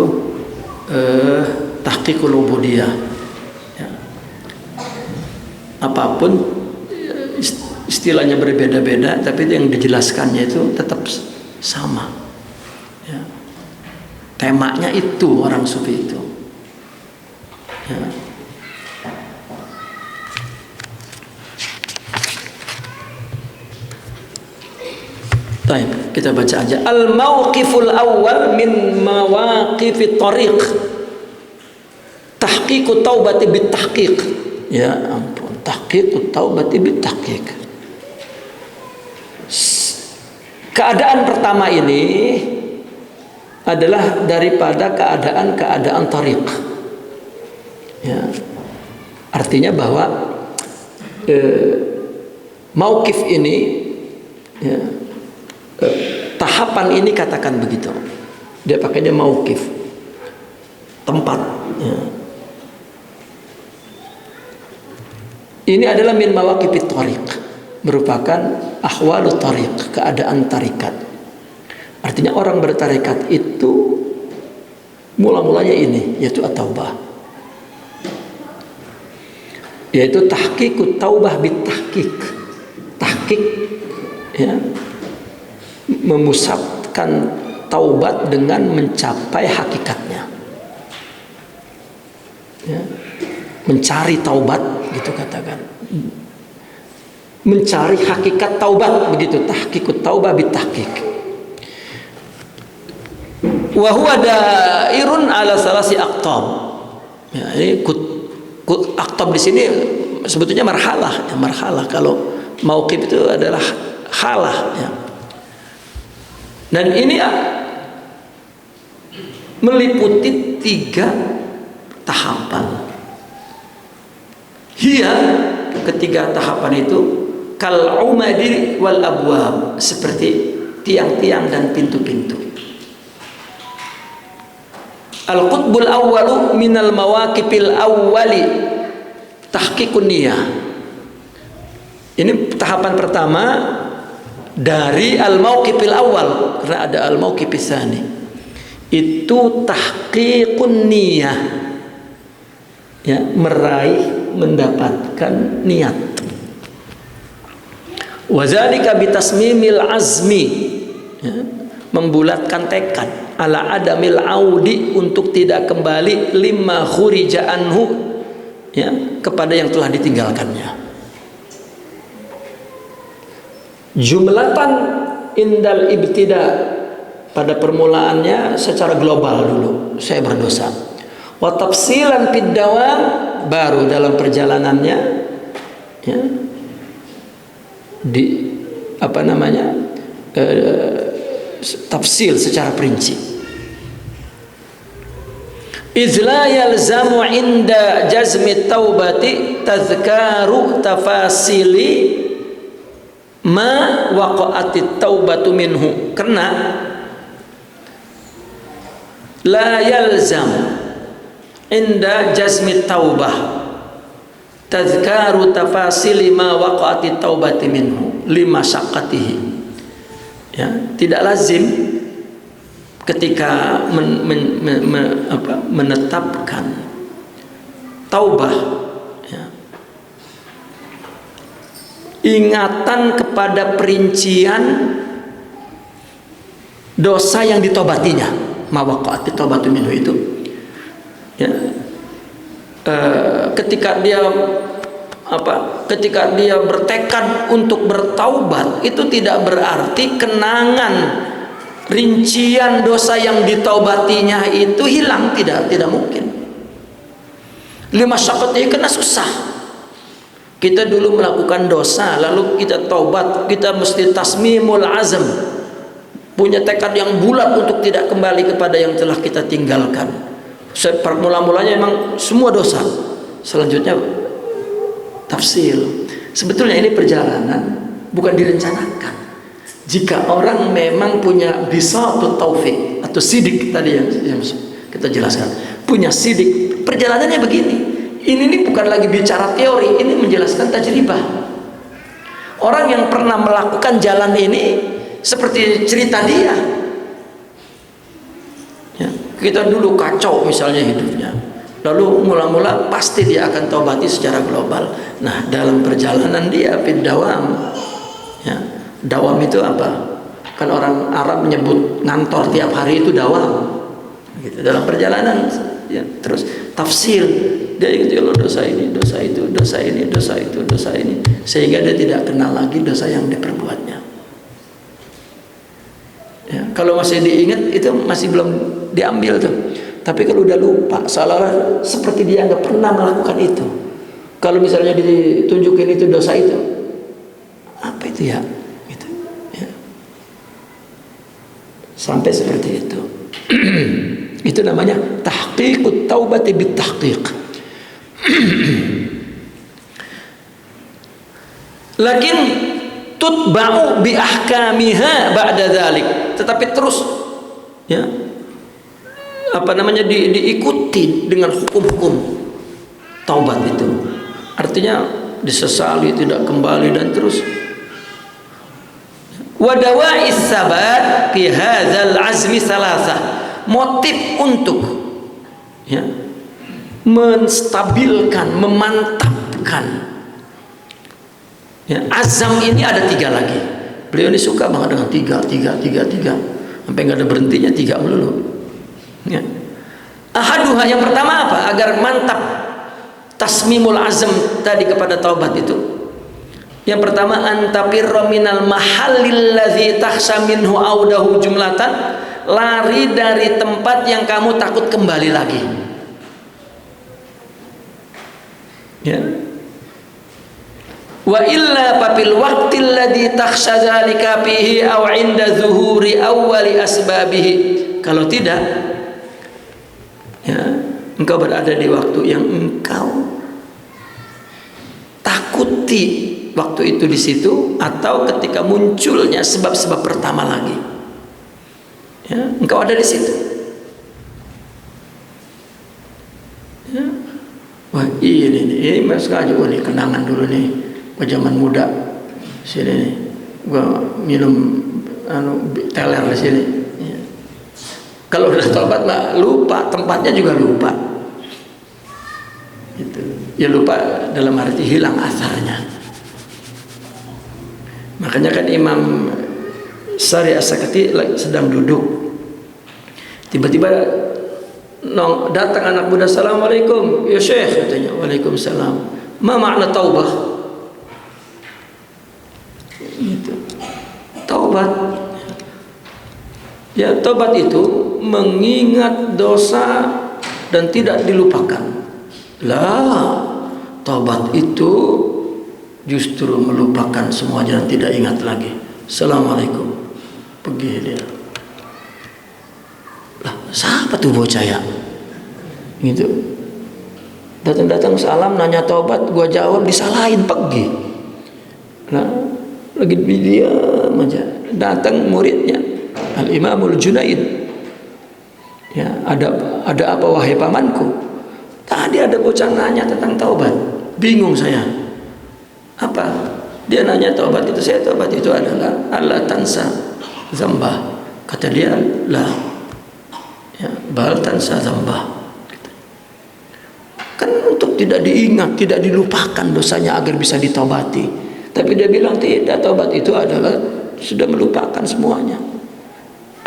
tahqiqul ubudiyah ya. Apapun istilahnya berbeda-beda, tapi yang dijelaskannya itu tetap sama ya. Temanya itu orang sufi itu ya. Baik, kita baca aja. Al-mawqiful awal min mawaqifit tariq tahqiqut taubati bit tahqiq. Ya ampun, tahqiqut taubati bit tahqiq. Keadaan pertama ini adalah daripada keadaan tariq. Ya. Artinya bahwa mauqif ini ya, tahapan ini, katakan begitu, dia pakainya mauqif, tempat ya. Ini adalah min mawaqifit tariq, merupakan ahwalut tariq, keadaan tarikat. Artinya orang bertarikat itu mula-mulanya ini, yaitu at-taubah, yaitu tahqiqut taubah bit tahqiq. Tahqiq ya, memusatkan taubat dengan mencapai hakikatnya ya, mencari taubat gitu, katakan mencari hakikat taubat, begitu, tahqiqut taubah bit tahqiq. Wa huwa dairun ala salasi aqtab ya, ini aqtab di sini sebetulnya marhalah ya, marhalah. Kalau mauqif itu adalah halah ya. Dan ini meliputi 3 tahapan. Hiya, ketiga tahapan itu kal umadi wal abwab, seperti tiang-tiang dan pintu-pintu. Al-qutbul awwalu minal mawaqifil awwali tahqiqun niyah. Ini tahapan pertama dari al-mauqifil awal, karena ada al-mauqifis tsani, itu tahqiqun niyah ya, meraih, mendapatkan niat. Wa zalika bitasmimil azmi ya, membulatkan tekad. ala adamil audi, untuk tidak kembali lima khurija anhu, ya, kepada yang telah ditinggalkannya. Jumlatan indal ibtida, pada permulaannya secara global dulu saya berdosa. Wa tafsilan fid dawam, baru dalam perjalanannya, ya, di apa namanya, tafsil secara perinci. Izla yalzamu inda jazmi taubati tazkaru tafasili ma waqa'atit taubatu minhu, karena la yalzam inda jazmi taubah tazkaru tafasili ma waqa'atit taubati minhu lima syaqatihi, ya, tidak lazim ketika menetapkan taubah, ya, ingatan kepada perincian dosa yang ditobatinya, mawaqa'at taubatu minhu itu, ya, ketika dia bertekad untuk bertaubat, itu tidak berarti kenangan rincian dosa yang ditaubatinya itu hilang, tidak mungkin. Lima syaqatnya karena susah. Kita dulu melakukan dosa, lalu kita taubat, kita mesti tasmimul azam, punya tekad yang bulat untuk tidak kembali kepada yang telah kita tinggalkan. Mula-mulanya memang semua dosa, selanjutnya tafsil. Sebetulnya ini perjalanan, bukan direncanakan. Jika orang memang punya bisatut taufik atau sidik tadi yang kita jelaskan, punya sidik, perjalanannya begini. Ini bukan lagi bicara teori, ini menjelaskan tajribah. Orang yang pernah melakukan jalan ini seperti cerita dia. Ya, kita dulu kacau misalnya hidupnya, lalu mula-mula pasti dia akan taubati secara global. Nah, dalam perjalanan dia fid dawam, ya, dawam itu apa? Kan orang Arab menyebut ngantor tiap hari itu dawam. Gitu. Dalam perjalanan, ya, terus tafsir, dia ingat kalau dosa ini, dosa itu, dosa ini, dosa itu, dosa ini, sehingga dia tidak kenal lagi dosa yang diperbuatnya. Ya, kalau masih diingat itu masih belum diambil tuh. Tapi kalau udah lupa, seolah seperti dia nggak pernah melakukan itu. Kalau misalnya ditunjukin itu dosa itu, apa itu ya? Gitu. Ya. Sampai seperti itu. Itu namanya tahqiqut taubati bit tahqiq. Lakin tutba'u bi ahkamiha ba'da dzalik, tetapi terus, ya, apa namanya, diikuti dengan hukum-hukum taubat itu. Artinya disesali, tidak kembali, dan terus. Wa dawa'is sabat fi hadzal azmi salasah, motif untuk, ya, menstabilkan, memantapkan, ya, azam ini ada 3 lagi. Beliau ini suka banget dengan 3 sampai nggak ada berhentinya, 3 melulu. Ya. Ahaduha, yang pertama apa? Agar mantap tasmimul azam tadi kepada taubat itu. Yang pertama, antapirra minal mahallil ladzi takhsha minhu audahu jumlatan, lari dari tempat yang kamu takut kembali lagi. Ya. Wa illa papil waqtil ladzi takhsha dzalika fihi aw 'inda zuhuri awwali asbabihi. Kalau tidak, ya, engkau berada di waktu yang engkau takuti, waktu itu di situ, atau ketika munculnya sebab-sebab pertama lagi, ya, engkau ada di situ. Ya. Wah, ini mas aja, ini kenangan dulu nih, zaman muda sini nih, gua minum teler di sini. Ya. Kalau udah tobat mah lupa, tempatnya juga lupa. Gitu. Ya lupa dalam arti hilang asarnya. Makanya kan Imam Sari As-Sakati sedang duduk, Tiba-tiba datang anak muda, "Assalamualaikum ya Syekh," katanya. "Waalaikumsalam. Ma makna taubah?" Gitu. Taubat, ya, taubat itu mengingat dosa dan tidak dilupakan. Lah, taubat itu justru melupakan semuanya dan tidak ingat lagi. "Assalamualaikum," pergi dia. Lah, siapa tuh bocah ya? Gitu. Datang-datang salam, nanya taubat, gua jawab disalahin, pergi. Nah, lagi diam aja. Datang muridnya, Al-Imamul Junaid. Ya, ada apa wahai pamanku? Tadi ada bocah nanya tentang taubat. Bingung saya. Apa? Dia nanya taubat itu, saya taubat itu adalah Allah tansa zambah. Kata dia, lah, ya, bal tansa zambah. Kan untuk tidak diingat, tidak dilupakan dosanya agar bisa ditaubati. Tapi dia bilang tidak, taubat itu adalah sudah melupakan semuanya.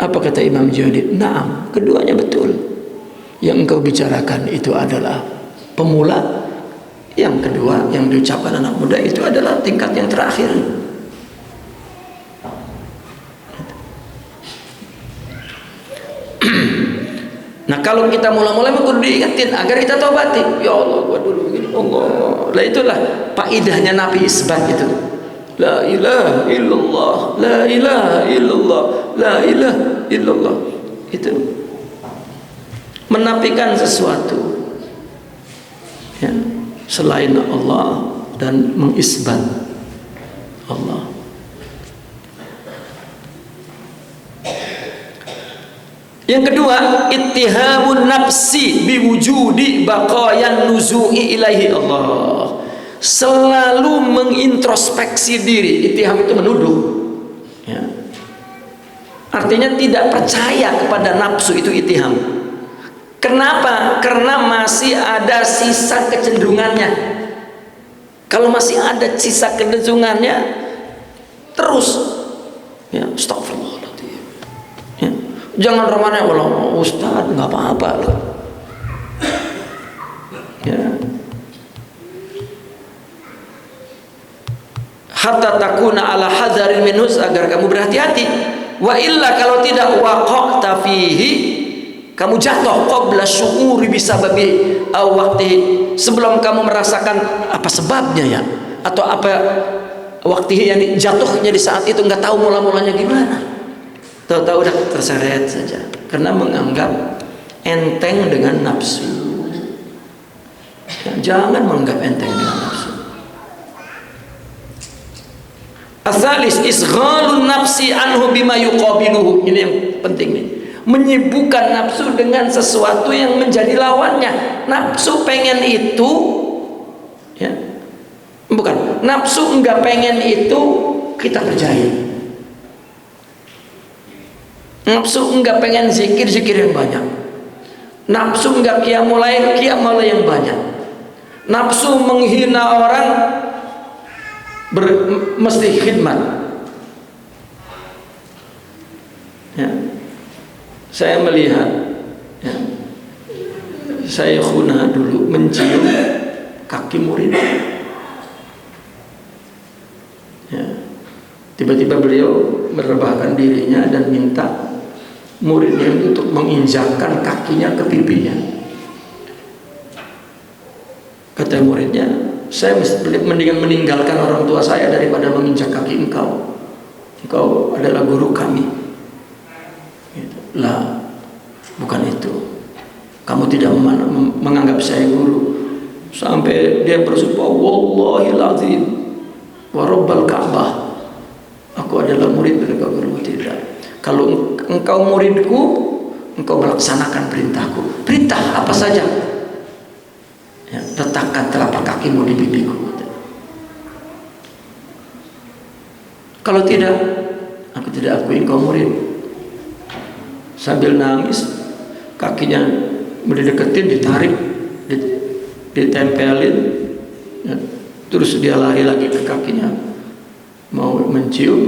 Apa kata Imam Junaid? Naam, keduanya betul. Yang engkau bicarakan itu adalah pemula. Yang kedua yang diucapkan anak muda itu adalah tingkat yang terakhir. Nah, kalau kita mula-mula kudu diingetin agar kita taubati. Ya Allah, gua dulu begini. Allah. Lah itulah faedahnya Nabi isbat itu. La ilaha illallah, la ilaha illallah, la ilaha illallah. Itu menafikan sesuatu, ya, selain Allah dan mengisbat Allah. Yang kedua, ittihamun nafsi biwujudi baqayan nuzu'i ilaihi Allah. Selalu mengintrospeksi diri. Ittiham itu menuduh, ya. Artinya tidak percaya kepada nafsu, itu ittiham. Kenapa? Karena masih ada sisa kecenderungannya. Kalau masih ada sisa kecenderungannya, terus, ya, astagfirullahaladzim, ya. Jangan ramahnya, walau Ustaz nggak apa-apa loh, ya. Hatta takuna ala hadarin minhus, agar kamu berhati-hati. Wa illa, kalau tidak, waqa'ta fihi, kamu jatuh qabla syu'uri bisababi aw waqti, sebelum kamu merasakan apa sebabnya, ya, atau apa waktu yang jatuhnya di saat itu, nggak tahu mula-mulanya gimana. Tahu-tahu udah terseret saja karena menganggap enteng dengan nafsu. Ya, jangan menganggap enteng dengan nafsu. Asalis isghalun nafsi anhu bima yuqabiluhu. Ini yang penting nih. Menyibukkan nafsu dengan sesuatu yang menjadi lawannya. Nafsu pengen itu, ya. Bukan, nafsu enggak pengen itu, kita kerjain. Nafsu enggak pengen zikir yang banyak. Nafsu enggak qiyamul lail yang banyak. Nafsu menghina orang, mesti khidmat, ya. Saya melihat, ya, saya khuna dulu mencium kaki murid, ya. Tiba-tiba beliau merebahkan dirinya dan minta muridnya untuk menginjakkan kakinya ke pipinya. Kata muridnya, saya mendingan meninggalkan orang tua saya daripada menginjak kaki engkau. Engkau adalah guru kami. Gitu. Lah, bukan itu. Kamu tidak menganggap saya guru. Sampai dia bersumpah, wallahil azim wa rabbal Ka'bah, aku adalah murid dari guru. Tidak. Kalau engkau muridku, engkau melaksanakan perintahku. Perintah apa saja? Ya, letakkan telapak kakimu di pipiku. Kalau tidak, aku tidak akui engkau murid. Sambil nangis, kakinya dideketin, ditarik, ditempelin, ya. Terus dia lari lagi ke kakinya, mau mencium,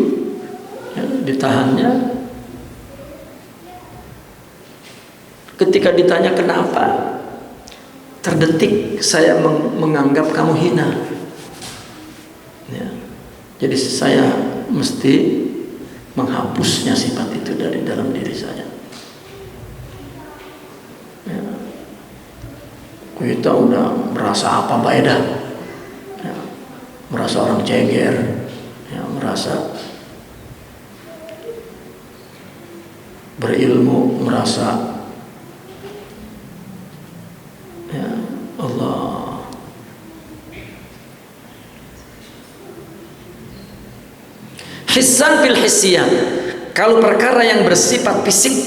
ya, ditahannya. ketika ditanya kenapa, terdetik saya menganggap kamu hina. Ya. Jadi saya mesti menghapusnya sifat itu dari dalam diri saya. Ya. Kita udah merasa apa Mbak Eda? Ya. Merasa orang ceger, ya, merasa berilmu, merasa ya Allah. Hissan fil hissiyah. Kalau perkara yang bersifat fisik,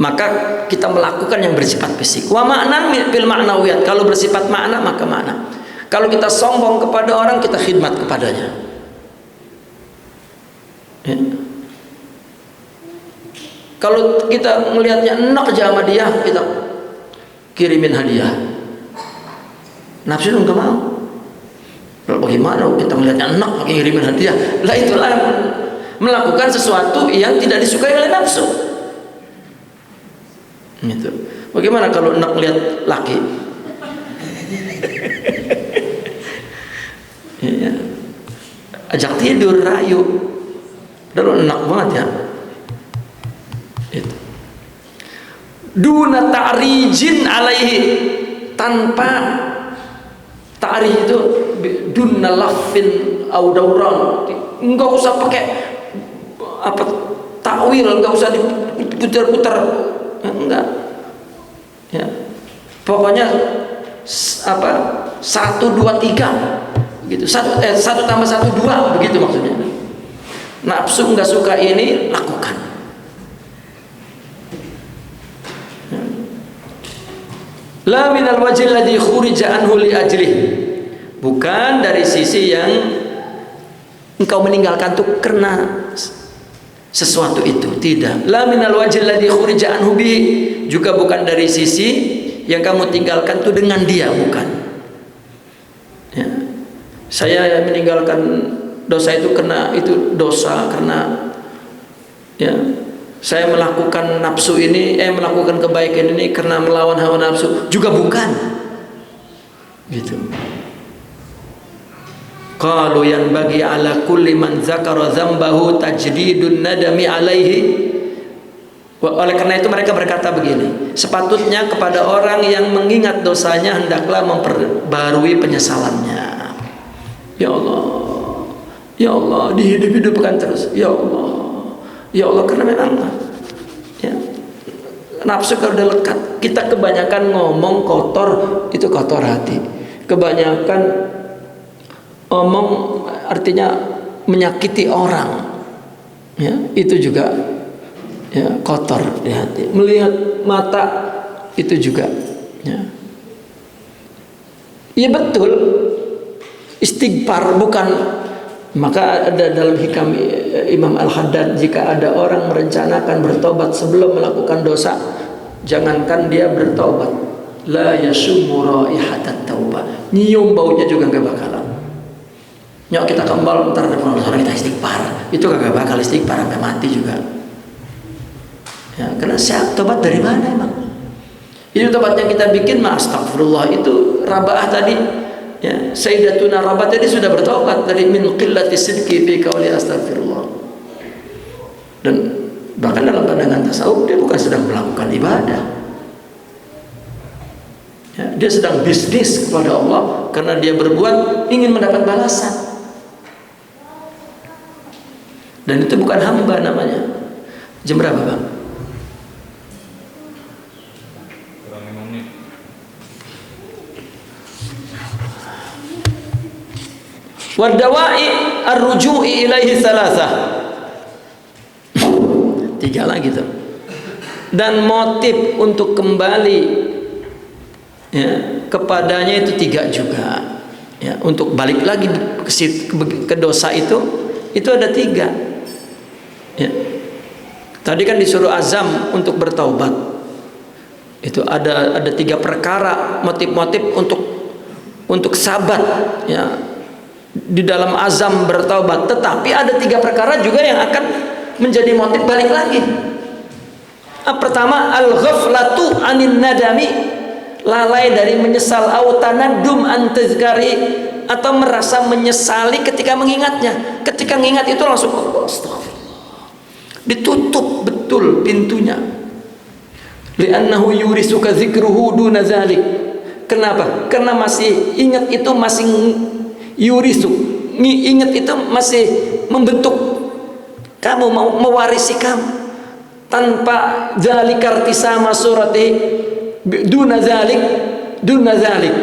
maka kita melakukan yang bersifat fisik. Wa ma'nan fil ma'nawiyat. Kalau bersifat makna, maka makna. Kalau kita sombong kepada orang, kita khidmat kepadanya. Ya. Kalau kita melihatnya enak aja sama dia, kita kirimin hadiah. Nafsu enggak mau. Bagaimana kita melihatnya enak pakai kirimin hadiah? Lah itulah melakukan sesuatu yang tidak disukai oleh nafsu. Gitu. Bagaimana kalau enak melihat laki? Ya. Ajak tidur, rayu. Dan enak banget ya. Itu. Duna ta'rijin alaihi, tanpa ta'rij itu duna lafin au dauran. Enggak usah pakai apa takwil, enggak usah diputar-putar, enggak. Ya. Pokoknya apa 1 2 3 gitu. 1 tambah 1 2 begitu maksudnya. Nafsu enggak suka ini, lakukan. La minal wajhil ladzi khurija anhu li ajlih. Bukan dari sisi yang engkau meninggalkan itu karena sesuatu itu, tidak. La minal wajhil ladzi khurija anhu bi, juga bukan dari sisi yang kamu tinggalkan itu dengan dia, bukan. Ya. Saya meninggalkan dosa itu karena itu dosa, karena ya saya melakukan nafsu ini, melakukan kebaikan ini karena melawan hawa nafsu, juga bukan. Gitu. Qalu yanbaghi ala kulli man zakara dzambahu tajdidun nadami alaihi. Oleh karena itu mereka berkata begini, sepatutnya kepada orang yang mengingat dosanya hendaklah memperbarui penyesalannya. Ya Allah, ya Allah, dihidup-hidupkan terus. Ya Allah, ya Allah, karena memang ya, nafsu kalau udah lekat, kita kebanyakan ngomong kotor, itu kotor hati. Kebanyakan ngomong artinya menyakiti orang, ya, itu juga ya kotor di hati. Melihat mata itu juga ya. Ya betul, istighfar bukan. Maka ada dalam hikam Imam Al-Haddad, jika ada orang merencanakan bertobat sebelum melakukan dosa, jangankan dia bertobat, la yasummu raihatat taubah, nyium baunya juga gak bakalan. Nyok kita kembal ntar depan orang kita istighfar, itu kagak bakal istighfar sampai mati juga. Ya, karena siap tobat dari mana emang? Itu tobat yang kita bikin, astagfirullah, itu Rabaah tadi. Ya, Sayyidatuna Rabah tadi sudah bertobat dari min qillati sidqi fi qauli astagfirullah. Dan bahkan dalam pandangan tasawuf dia bukan sedang melakukan ibadah. Ya, dia sedang bisnis kepada Allah karena dia berbuat ingin mendapat balasan. Dan itu bukan hamba namanya. Jam berapa, Bang? Wadawai ar-ruju'i ilaihi thalatha. 3 lagi tuh. Dan motif untuk kembali ya, kepadanya itu 3 juga. Ya, untuk balik lagi ke dosa itu ada 3. Ya. Tadi kan disuruh azam untuk bertaubat. Itu ada 3 perkara motif-motif untuk sabat ya. Di dalam azam bertaubat, tetapi ada 3 perkara juga yang akan menjadi motif balik lagi. Pertama, al-ghaflatu anin nadami, lalai dari menyesal, au tanaddum an tazkari, atau merasa menyesali ketika mengingatnya. Ketika mengingat itu langsung astagfirullah, ditutup betul pintunya. Li'annahu yurisuka dzikruhu duna dzalik. Kenapa? Karena masih ingat itu, masih yurisu, ingat itu masih membentuk kamu, mau mewarisi kamu. Tanpa dzalika irtisama surati duna dzalik, duna dzalik.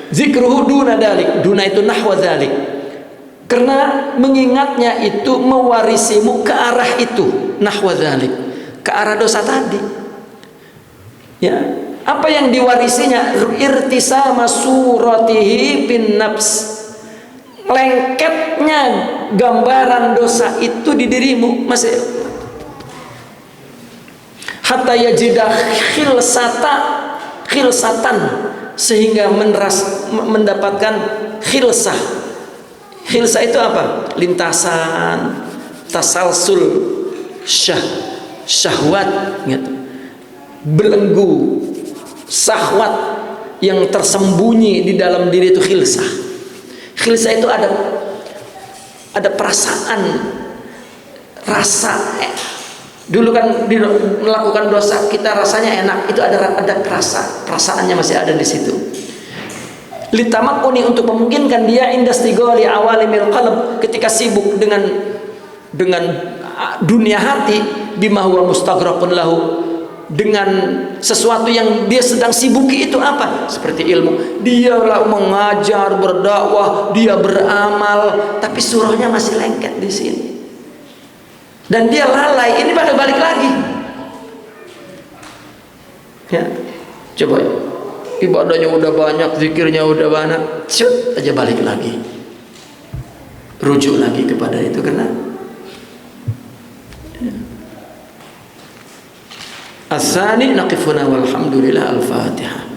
Zikruhu duna dzalik, duna itu nahwa dzalik. Karena mengingatnya itu mewarisimu ke arah itu, nahwa dzalik, ke arah dosa tadi. Ya, apa yang diwarisinya? Irtisama suratihi bin nafs, lengketnya gambaran dosa itu di dirimu, masih hatta yajidah khilsatan, sehingga mendapatkan khilsah. Khilsah itu apa? Lintasan, tasalsul, syahwat gitu. Belenggu syahwat yang tersembunyi di dalam diri itu khilsah. Khilsah itu ada perasaan, rasa. Dulu kan melakukan dosa kita rasanya enak, itu ada perasaannya masih ada di situ. Litamakuni, untuk memungkinkan dia indastigoli awalimil qalb, ketika sibuk dengan dunia hati, bima huwa mustaghraqun lahu, dengan sesuatu yang dia sedang sibuki. Itu apa? Seperti ilmu, dialah mengajar, berdakwah, dia beramal, tapi surahnya masih lengket di sini, dan dia lalai. Ini pada balik lagi. Ya, coba ibadahnya udah banyak, zikirnya udah banyak, cut aja balik lagi, rujuk lagi kepada itu. Karena As-sani naqifuna walhamdulillah. Al-Fatihah.